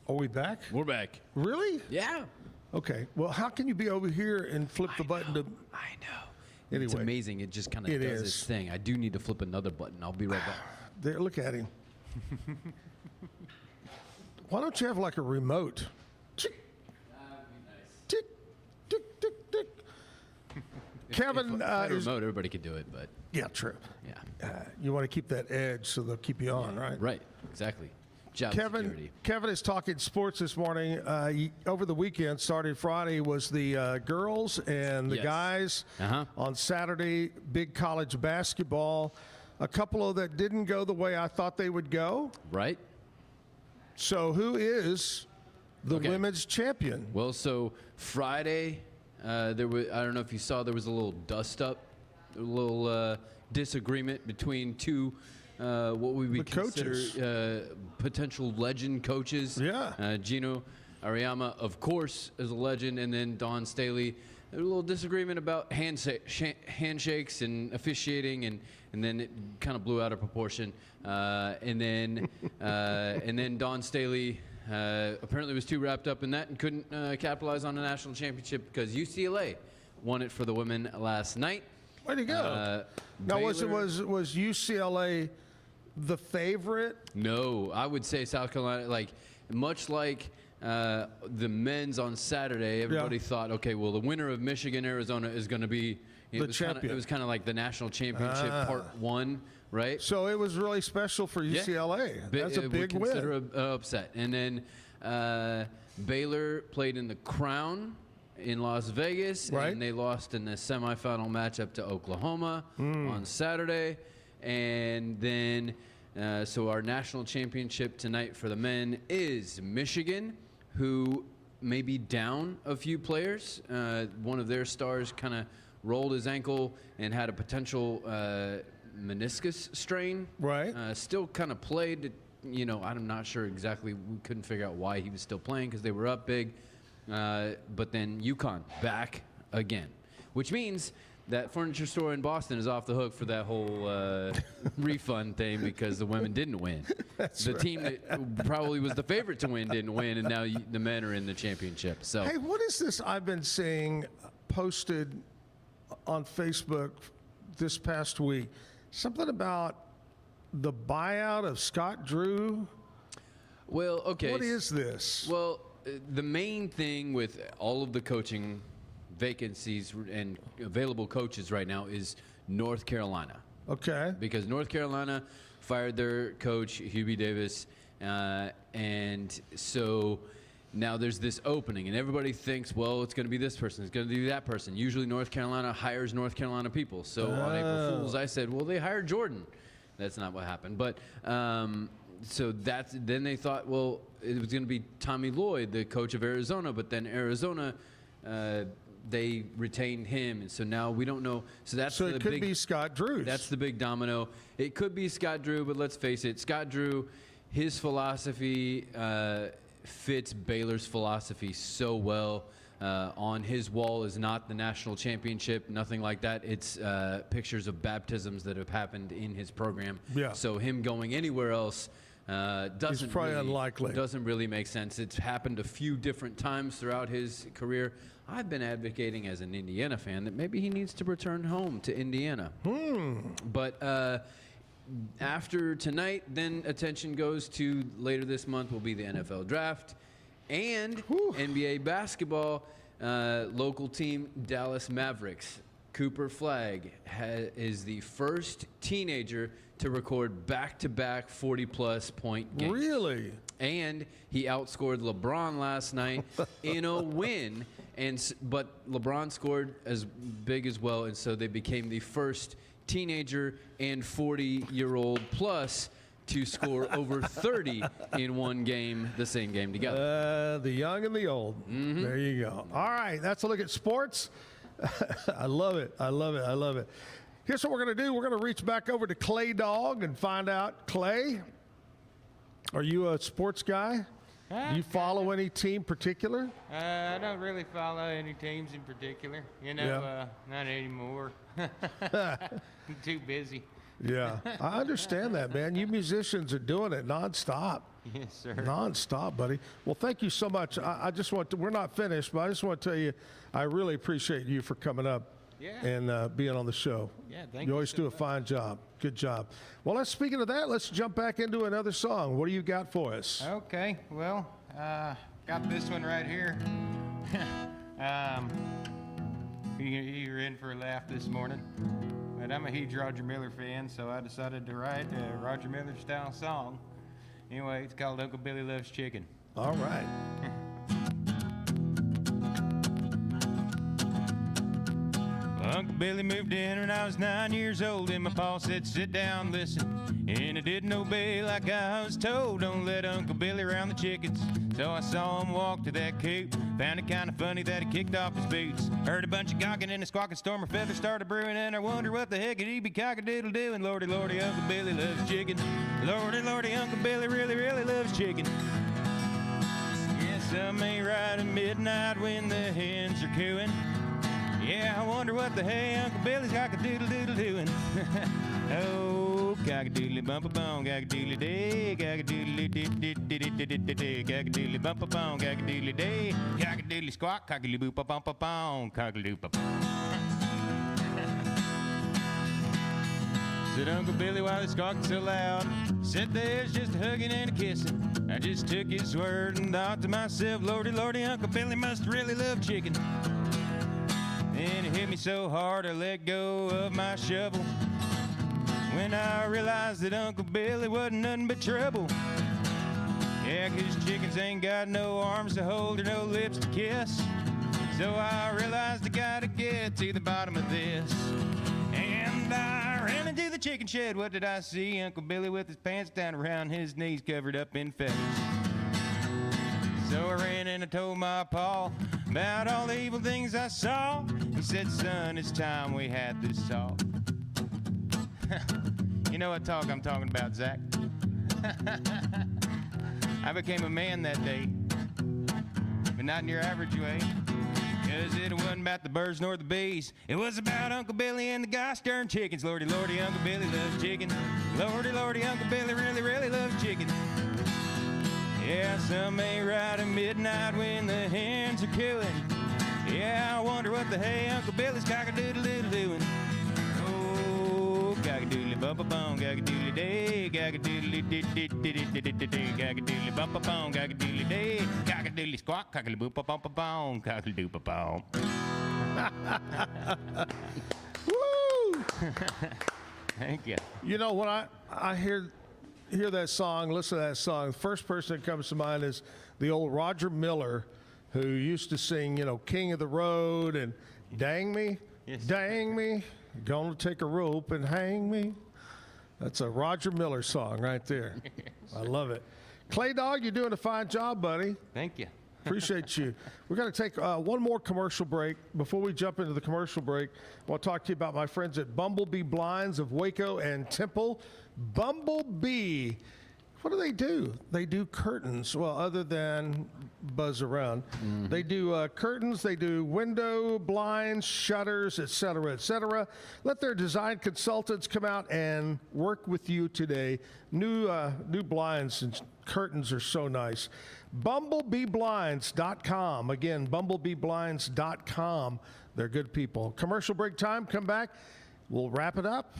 Are we back? We're back. Really? Yeah. Okay. Well, how can you be over here and flip the button to... I know. Anyway, it's amazing. It just kind of does its thing. I do need to flip another button. I'll be right back. There, look at him. Why don't you have like a remote? Tick, tick, tick, Kevin remote, everybody could do it, but yeah, true. Yeah, you want to keep that edge so they'll keep you on, right? Right, exactly. Job security. Kevin is talking sports this morning. Over the weekend, starting Friday, was the girls and the guys. On Saturday, big college basketball. A couple of that didn't go the way I thought they would go. Right. So who is the women's champion? Well, so Friday, there was, I don't know if you saw, there was a little dust-up, a little disagreement between two what we would consider potential legend coaches. Yeah. Gino Ariyama, of course, is a legend, and then Dawn Staley. There was a little disagreement about handshakes and officiating, and then it kind of blew out of proportion. And then Dawn Staley apparently was too wrapped up in that and couldn't capitalize on the national championship because UCLA won it for the women last night. Where'd he go? Now, was UCLA the favorite? No, I would say South Carolina, much like the men's on Saturday, everybody thought, okay, well, the winner of Michigan-Arizona is going to be the champion. It was kind of like the national championship part one, right? So it was really special for UCLA. That's a big win. Consider an upset. And then Baylor played in the Crown in Las Vegas, and they lost in the semifinal matchup to Oklahoma on Saturday. And then, so our national championship tonight for the men is Michigan, who may be down a few players. One of their stars kind of rolled his ankle and had a potential meniscus strain. Right. Still kind of played. I'm not sure exactly. We couldn't figure out why he was still playing because they were up big. But then UConn back again, which means that furniture store in Boston is off the hook for that whole refund thing because the women didn't win. The team that probably was the favorite to win didn't win, and now the men are in the championship. So, hey, what is this I've been seeing posted on Facebook this past week? Something about the buyout of Scott Drew? Well, okay. What is this? Well, the main thing with all of the coaching vacancies and available coaches right now is North Carolina. Okay. Because North Carolina fired their coach, Hubie Davis, and so now there's this opening, and everybody thinks, well, it's going to be this person, it's going to be that person. Usually North Carolina hires North Carolina people. So on April Fools, I said, well, they hired Jordan. That's not what happened. But so then they thought, well, it was going to be Tommy Lloyd, the coach of Arizona, but then Arizona, they retained him, and so now we don't know. So it could be Scott Drew. That's the big domino. It could be Scott Drew, but let's face it, Scott Drew, his philosophy fits Baylor's philosophy so well. On his wall is not the national championship, nothing like that. It's pictures of baptisms that have happened in his program. Yeah. So him going anywhere else It's probably unlikely. Doesn't really make sense. It's happened a few different times throughout his career. I've been advocating as an Indiana fan that maybe he needs to return home to Indiana. But after tonight, then attention goes to later this month will be the NFL draft and NBA basketball. Local team Dallas Mavericks. Cooper Flagg is the first teenager to record back-to-back 40-plus point games. Really? And he outscored LeBron last night in a win. But LeBron scored as big as well, and so they became the first teenager and 40-year-old plus to score over 30 in one game, the same game together. The young and the old. Mm-hmm. There you go. All right, that's a look at sports. I love it. I love it. I love it. Here's what we're going to do. We're going to reach back over to Clay Dawg and find out. Clay, are you a sports guy? Do you follow any team particular? I don't really follow any teams in particular. Not anymore. I'm too busy. Yeah, I understand that, man. You musicians are doing it nonstop. Yes, sir. Nonstop, buddy. Well, thank you so much. I just want to, we're not finished, but I just want to tell you, I really appreciate you for coming up and being on the show. Yeah, thank you. You always do a fine job. Good job. Well, speaking of that, let's jump back into another song. What do you got for us? Okay, well, got this one right here. you're in for a laugh this morning. But I'm a huge Roger Miller fan, so I decided to write a Roger Miller style song. Anyway, it's called Uncle Billy Loves Chicken. All right. Uncle Billy moved in when I was 9 years old, and my pa said, sit down, listen. And I didn't obey like I was told, don't let Uncle Billy around the chickens. So I saw him walk to that coop, found it kind of funny that he kicked off his boots. Heard a bunch of gawking and a squawking storm of feathers started brewing, and I wonder what the heck could he be cock-a-doodle-doing. Lordy, Lordy, Uncle Billy loves chicken. Lordy, Lordy, Uncle Billy really, really loves chicken. Yes, some may ride at midnight when the hens are cooing. Yeah, I wonder what the hey Uncle Billy's cock-a-doodle-doodle doing. Oh, cock-a-doodle bump-a-bone, cock-a-doodle day, cock-a-doodle day, cock-a-doodle bump-a-bone, cock-a-doodle day, cock-a-doodle squawk, cock-a-doodle bump-a-bone, cock-a-doodle bump-a-bone. Said Uncle Billy while he's squawking so loud, said there's just a hugging and a kissing. I just took his word and thought to myself, Lordy, Lordy, Uncle Billy must really love chicken. And it hit me so hard I let go of my shovel when I realized that Uncle Billy wasn't nothing but trouble. Yeah, 'cause chickens ain't got no arms to hold or no lips to kiss. So I realized I gotta get to the bottom of this. And I ran into the chicken shed. What did I see? Uncle Billy with his pants down around his knees covered up in feathers. So I ran and I told my pa about all the evil things I saw. He said, son, it's time we had this talk. You know what talk I'm talking about, Zach? I became a man that day, but not in your average way. 'Cause it wasn't about the birds nor the bees. It was about Uncle Billy and the gosh darn chickens. Lordy, Lordy, Uncle Billy loves chicken. Lordy, Lordy, Uncle Billy really, really loves chicken. Yeah, some may ride at midnight when the hens are cooing. Yeah, I wonder what the hey Uncle Billy's cock-a-doodle-doodle doing. Oh, cock-a-doodle bump-a-bone, cock-a-doodle day, cock-a-doodle day, cock-a-doodle bump-a-bone, cock-a-doodle day, cock-a-doodle squawk, cock-a-doodle boop-a-bump-a-bone, cock-a-doodle boop-a-bone. Woo! Thank you. You know, when I hear that song, listen to that song, the first person that comes to mind is the old Roger Miller, who used to sing, you know, King of the Road and Dang Me, yes. Dang Me, gonna take a rope and hang me. That's a Roger Miller song right there. Yes. I love it. Clay Dawg, you're doing a fine job, buddy. Thank you. Appreciate you. We're going to take one more commercial break. Before we jump into the commercial break, I want to talk to you about my friends at Bumblebee Blinds of Waco and Temple. Bumblebee, what do? They do curtains. Well, other than buzz around. Mm-hmm. They do curtains, they do window blinds, shutters, etc., etc. Let their design consultants come out and work with you today. New blinds and curtains are so nice. BumblebeeBlinds.com. Again, BumblebeeBlinds.com. They're good people. Commercial break time. Come back. We'll wrap it up.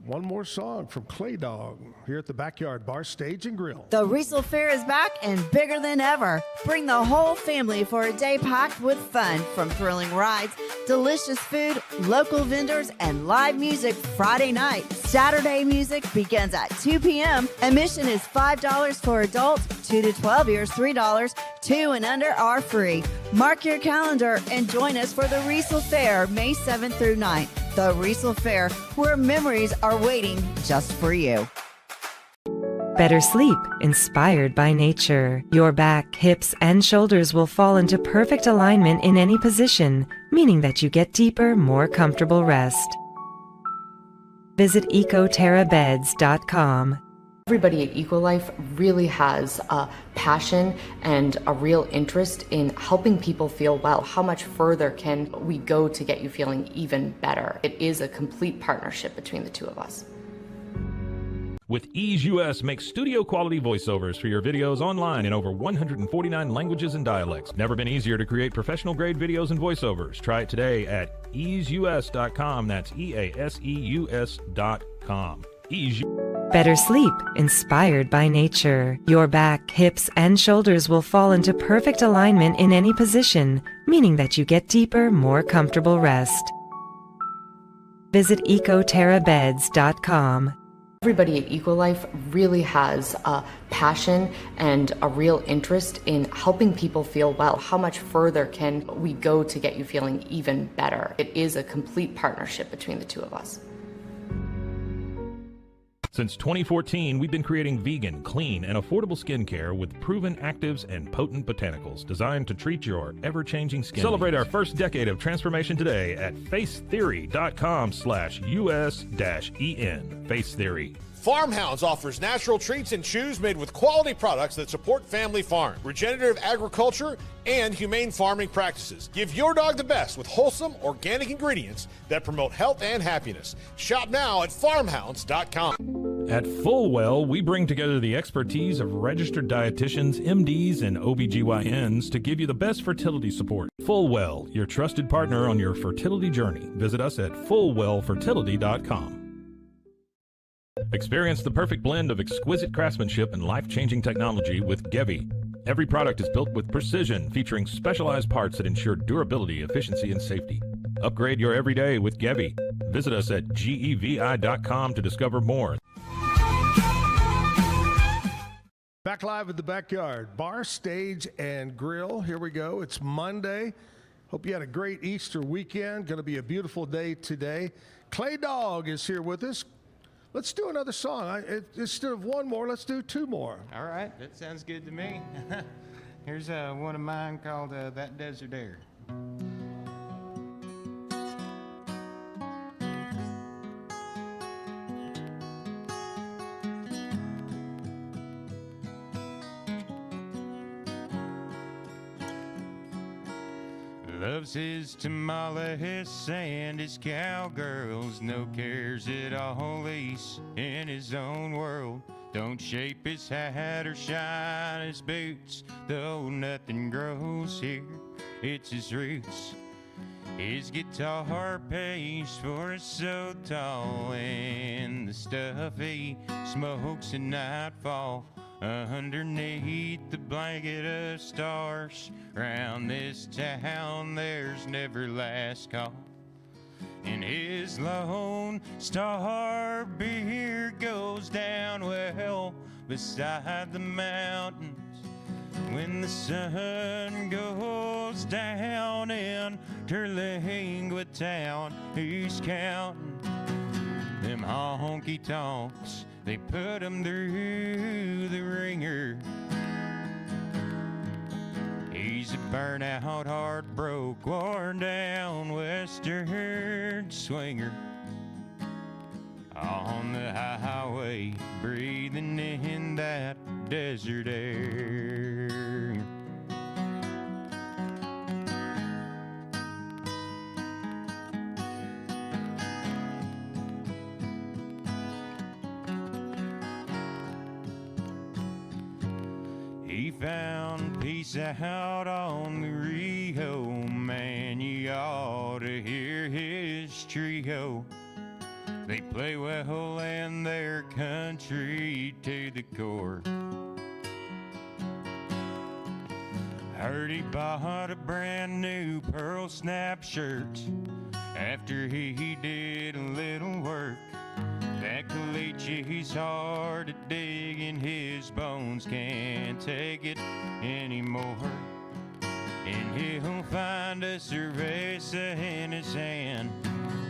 One more song from Clay Dawg here at the Backyard Bar, Stage and Grill. The Riesel Fair is back and bigger than ever. Bring the whole family for a day packed with fun, from thrilling rides, delicious food, local vendors, and live music Friday night. Saturday music begins at 2 p.m. Admission is $5 for adults, 2 to 12 years, $3. 2 and under are free. Mark your calendar and join us for the Riesel Fair, May 7th through 9th. The Riesel Fair, where memories are waiting just for you. Better sleep, inspired by nature. Your back, hips, and shoulders will fall into perfect alignment in any position, meaning that you get deeper, more comfortable rest. Visit ecoterrabeds.com. Everybody at EcoLife really has a passion and a real interest in helping people feel well. How much further can we go to get you feeling even better? It is a complete partnership between the two of us. With Ease US, make studio quality voiceovers for your videos online in over 149 languages and dialects. Never been easier to create professional grade videos and voiceovers. Try it today at easeus.com. That's EASEUS.com. Better sleep, inspired by nature. Your back, hips, and shoulders will fall into perfect alignment in any position, meaning that you get deeper, more comfortable rest. Visit ecoterrabeds.com. Everybody at Ecolife really has a passion and a real interest in helping people feel well. How much further can we go to get you feeling even better? It is a complete partnership between the two of us. Since 2014, we've been creating vegan, clean, and affordable skincare with proven actives and potent botanicals designed to treat your ever-changing skin. Celebrate our first decade of transformation today at facetheory.com/US-EN. Face Theory. Farmhounds offers natural treats and chews made with quality products that support family farm, regenerative agriculture, and humane farming practices. Give your dog the best with wholesome, organic ingredients that promote health and happiness. Shop now at farmhounds.com. At Fullwell, we bring together the expertise of registered dietitians, MDs, and OBGYNs to give you the best fertility support. Fullwell, your trusted partner on your fertility journey. Visit us at fullwellfertility.com. Experience the perfect blend of exquisite craftsmanship and life-changing technology with Gevi. Every product is built with precision, featuring specialized parts that ensure durability, efficiency, and safety. Upgrade your everyday with Gevi. Visit us at gevi.com to discover more. Back live at the Backyard Bar, Stage, and Grill. Here we go. It's Monday. Hope you had a great Easter weekend. Going to be a beautiful day today. Clay Dawg is here with us. Let's do another song. Instead of one more, let's do two more. All right, that sounds good to me. Here's one of mine called That Desert Air. Loves his tamales and his cowgirls, no cares at all, he's in his own world. Don't shape his hat or shine his boots, though nothing grows here, it's his roots. His guitar pays for it so tall, and the stuff he smokes at nightfall. Underneath the blanket of stars, round this town there's never last call. And his Lone Star beer goes down well beside the mountains. When the sun goes down in Terlingua town, he's counting them honky tonks. They put him through the ringer. He's a burnout, heartbroke, worn down western swinger. On the highway, breathing in that desert air. He found peace out on the Rio, man, you ought to hear his trio. They play well and their country to the core. Heard he bought a brand new pearl snap shirt after he did a little work. That Calicci's hard to dig and his bones can't take it anymore. And he'll find a cerveza in his hand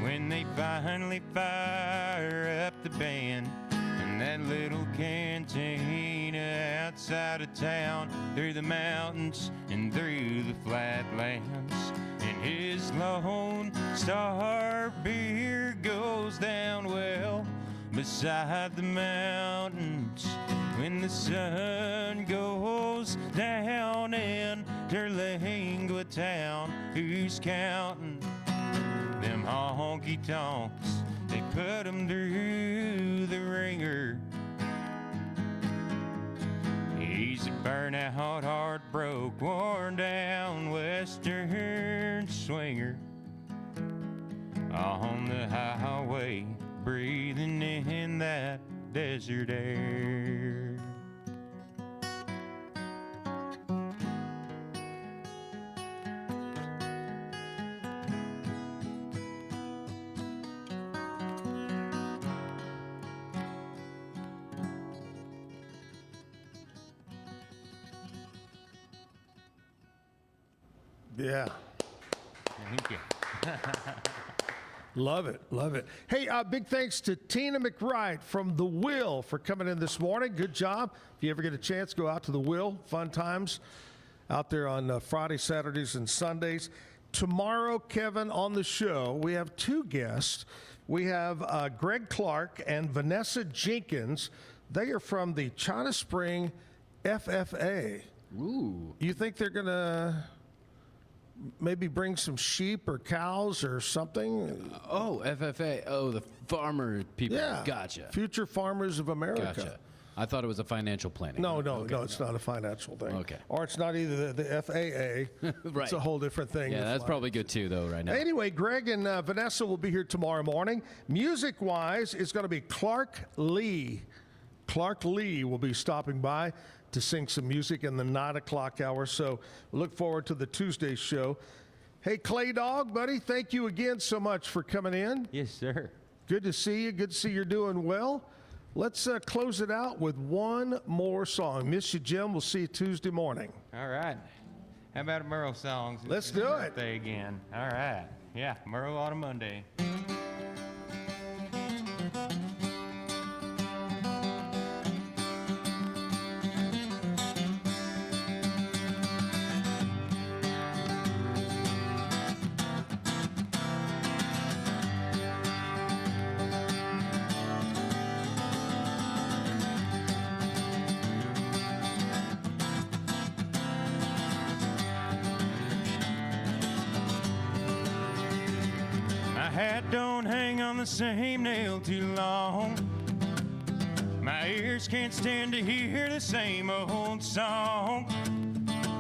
when they finally fire up the band. And that little cantina outside of town, through the mountains and through the flatlands. And his Lone Star beer goes down well beside the mountains. When the sun goes down in Terlingua town, who's counting them honky tonks? They put them through the ringer. He's a burnout, heartbroke, worn down western swinger. On the highway, breathing in that desert air. Yeah. Thank you. Love it. Love it. Hey, big thanks to Tina McCreight from The Will for coming in this morning. Good job. If you ever get a chance, go out to The Will. Fun times out there on Friday, Saturdays, and Sundays. Tomorrow, Kevin, on the show, we have two guests. We have Greg Clark and Vanessa Jenkins. They are from the China Spring FFA. Ooh. You think they're going to maybe bring some sheep or cows or something? Oh, FFA. Oh, the farmer people. Yeah. Gotcha. Future Farmers of America. Gotcha. I thought it was a financial planning. No, it's not a financial thing. Okay. Or it's not either the FAA. Right. It's a whole different thing. Yeah, that's probably good too, though, right now. Anyway, Greg and Vanessa will be here tomorrow morning. Music-wise, it's going to be Clark Lee. Clark Lee will be stopping by to sing some music in the 9 o'clock hour. So we look forward to the Tuesday show. Hey, Clay Dawg, buddy, thank you again so much for coming in. Yes, sir. Good to see you. Good to see you're doing well. Let's close it out with one more song. Miss you, Jim. We'll see you Tuesday morning. All right. How about a Murrow song? Let's do it. Birthday again. All right. Yeah, Murrow on a Monday. Hat don't hang on the same nail too long. My ears can't stand to hear the same old song.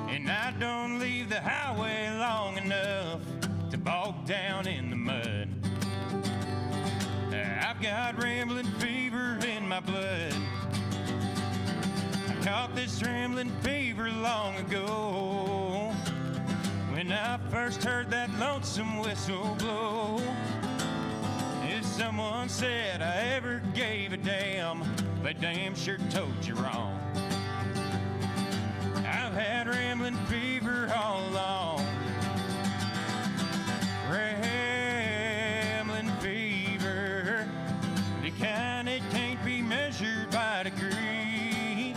And I don't leave the highway long enough to bog down in the mud. I've got rambling fever in my blood. I caught this rambling fever long ago, when I first heard that lonesome whistle blow. If someone said I ever gave a damn, they damn sure told you wrong. I've had rambling fever all along. Rambling fever, the kind that can't be measured by degree.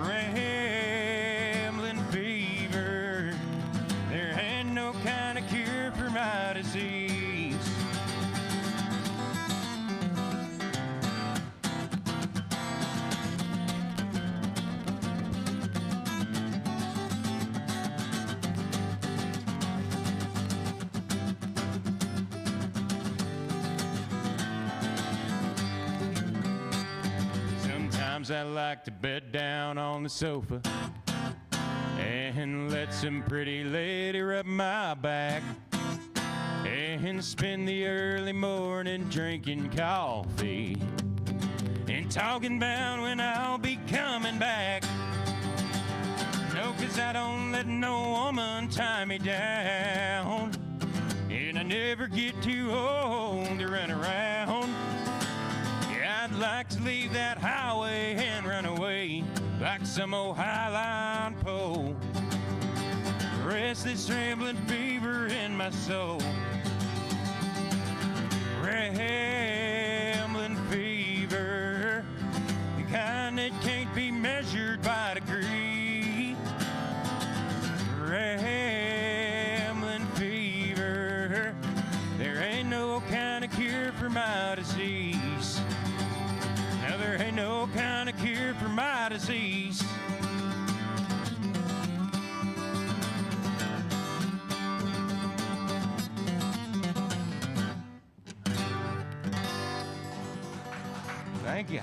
Rambling fever, there ain't no kind of cure for my disease. Sometimes I like to bed down on the sofa and let some pretty lady rub my back, and spend the early morning drinking coffee and talking about when I'll be coming back. No, 'cause I don't let no woman tie me down, and I never get too old to run around. Yeah, I'd like to leave that highway and run away like some old highline pole. Rest this rambling fever in my soul. Rambling fever, the kind that can't be measured by degree. Rambling fever, there ain't no kind of cure for my disease. Now there ain't no kind of cure for my disease. Thank you.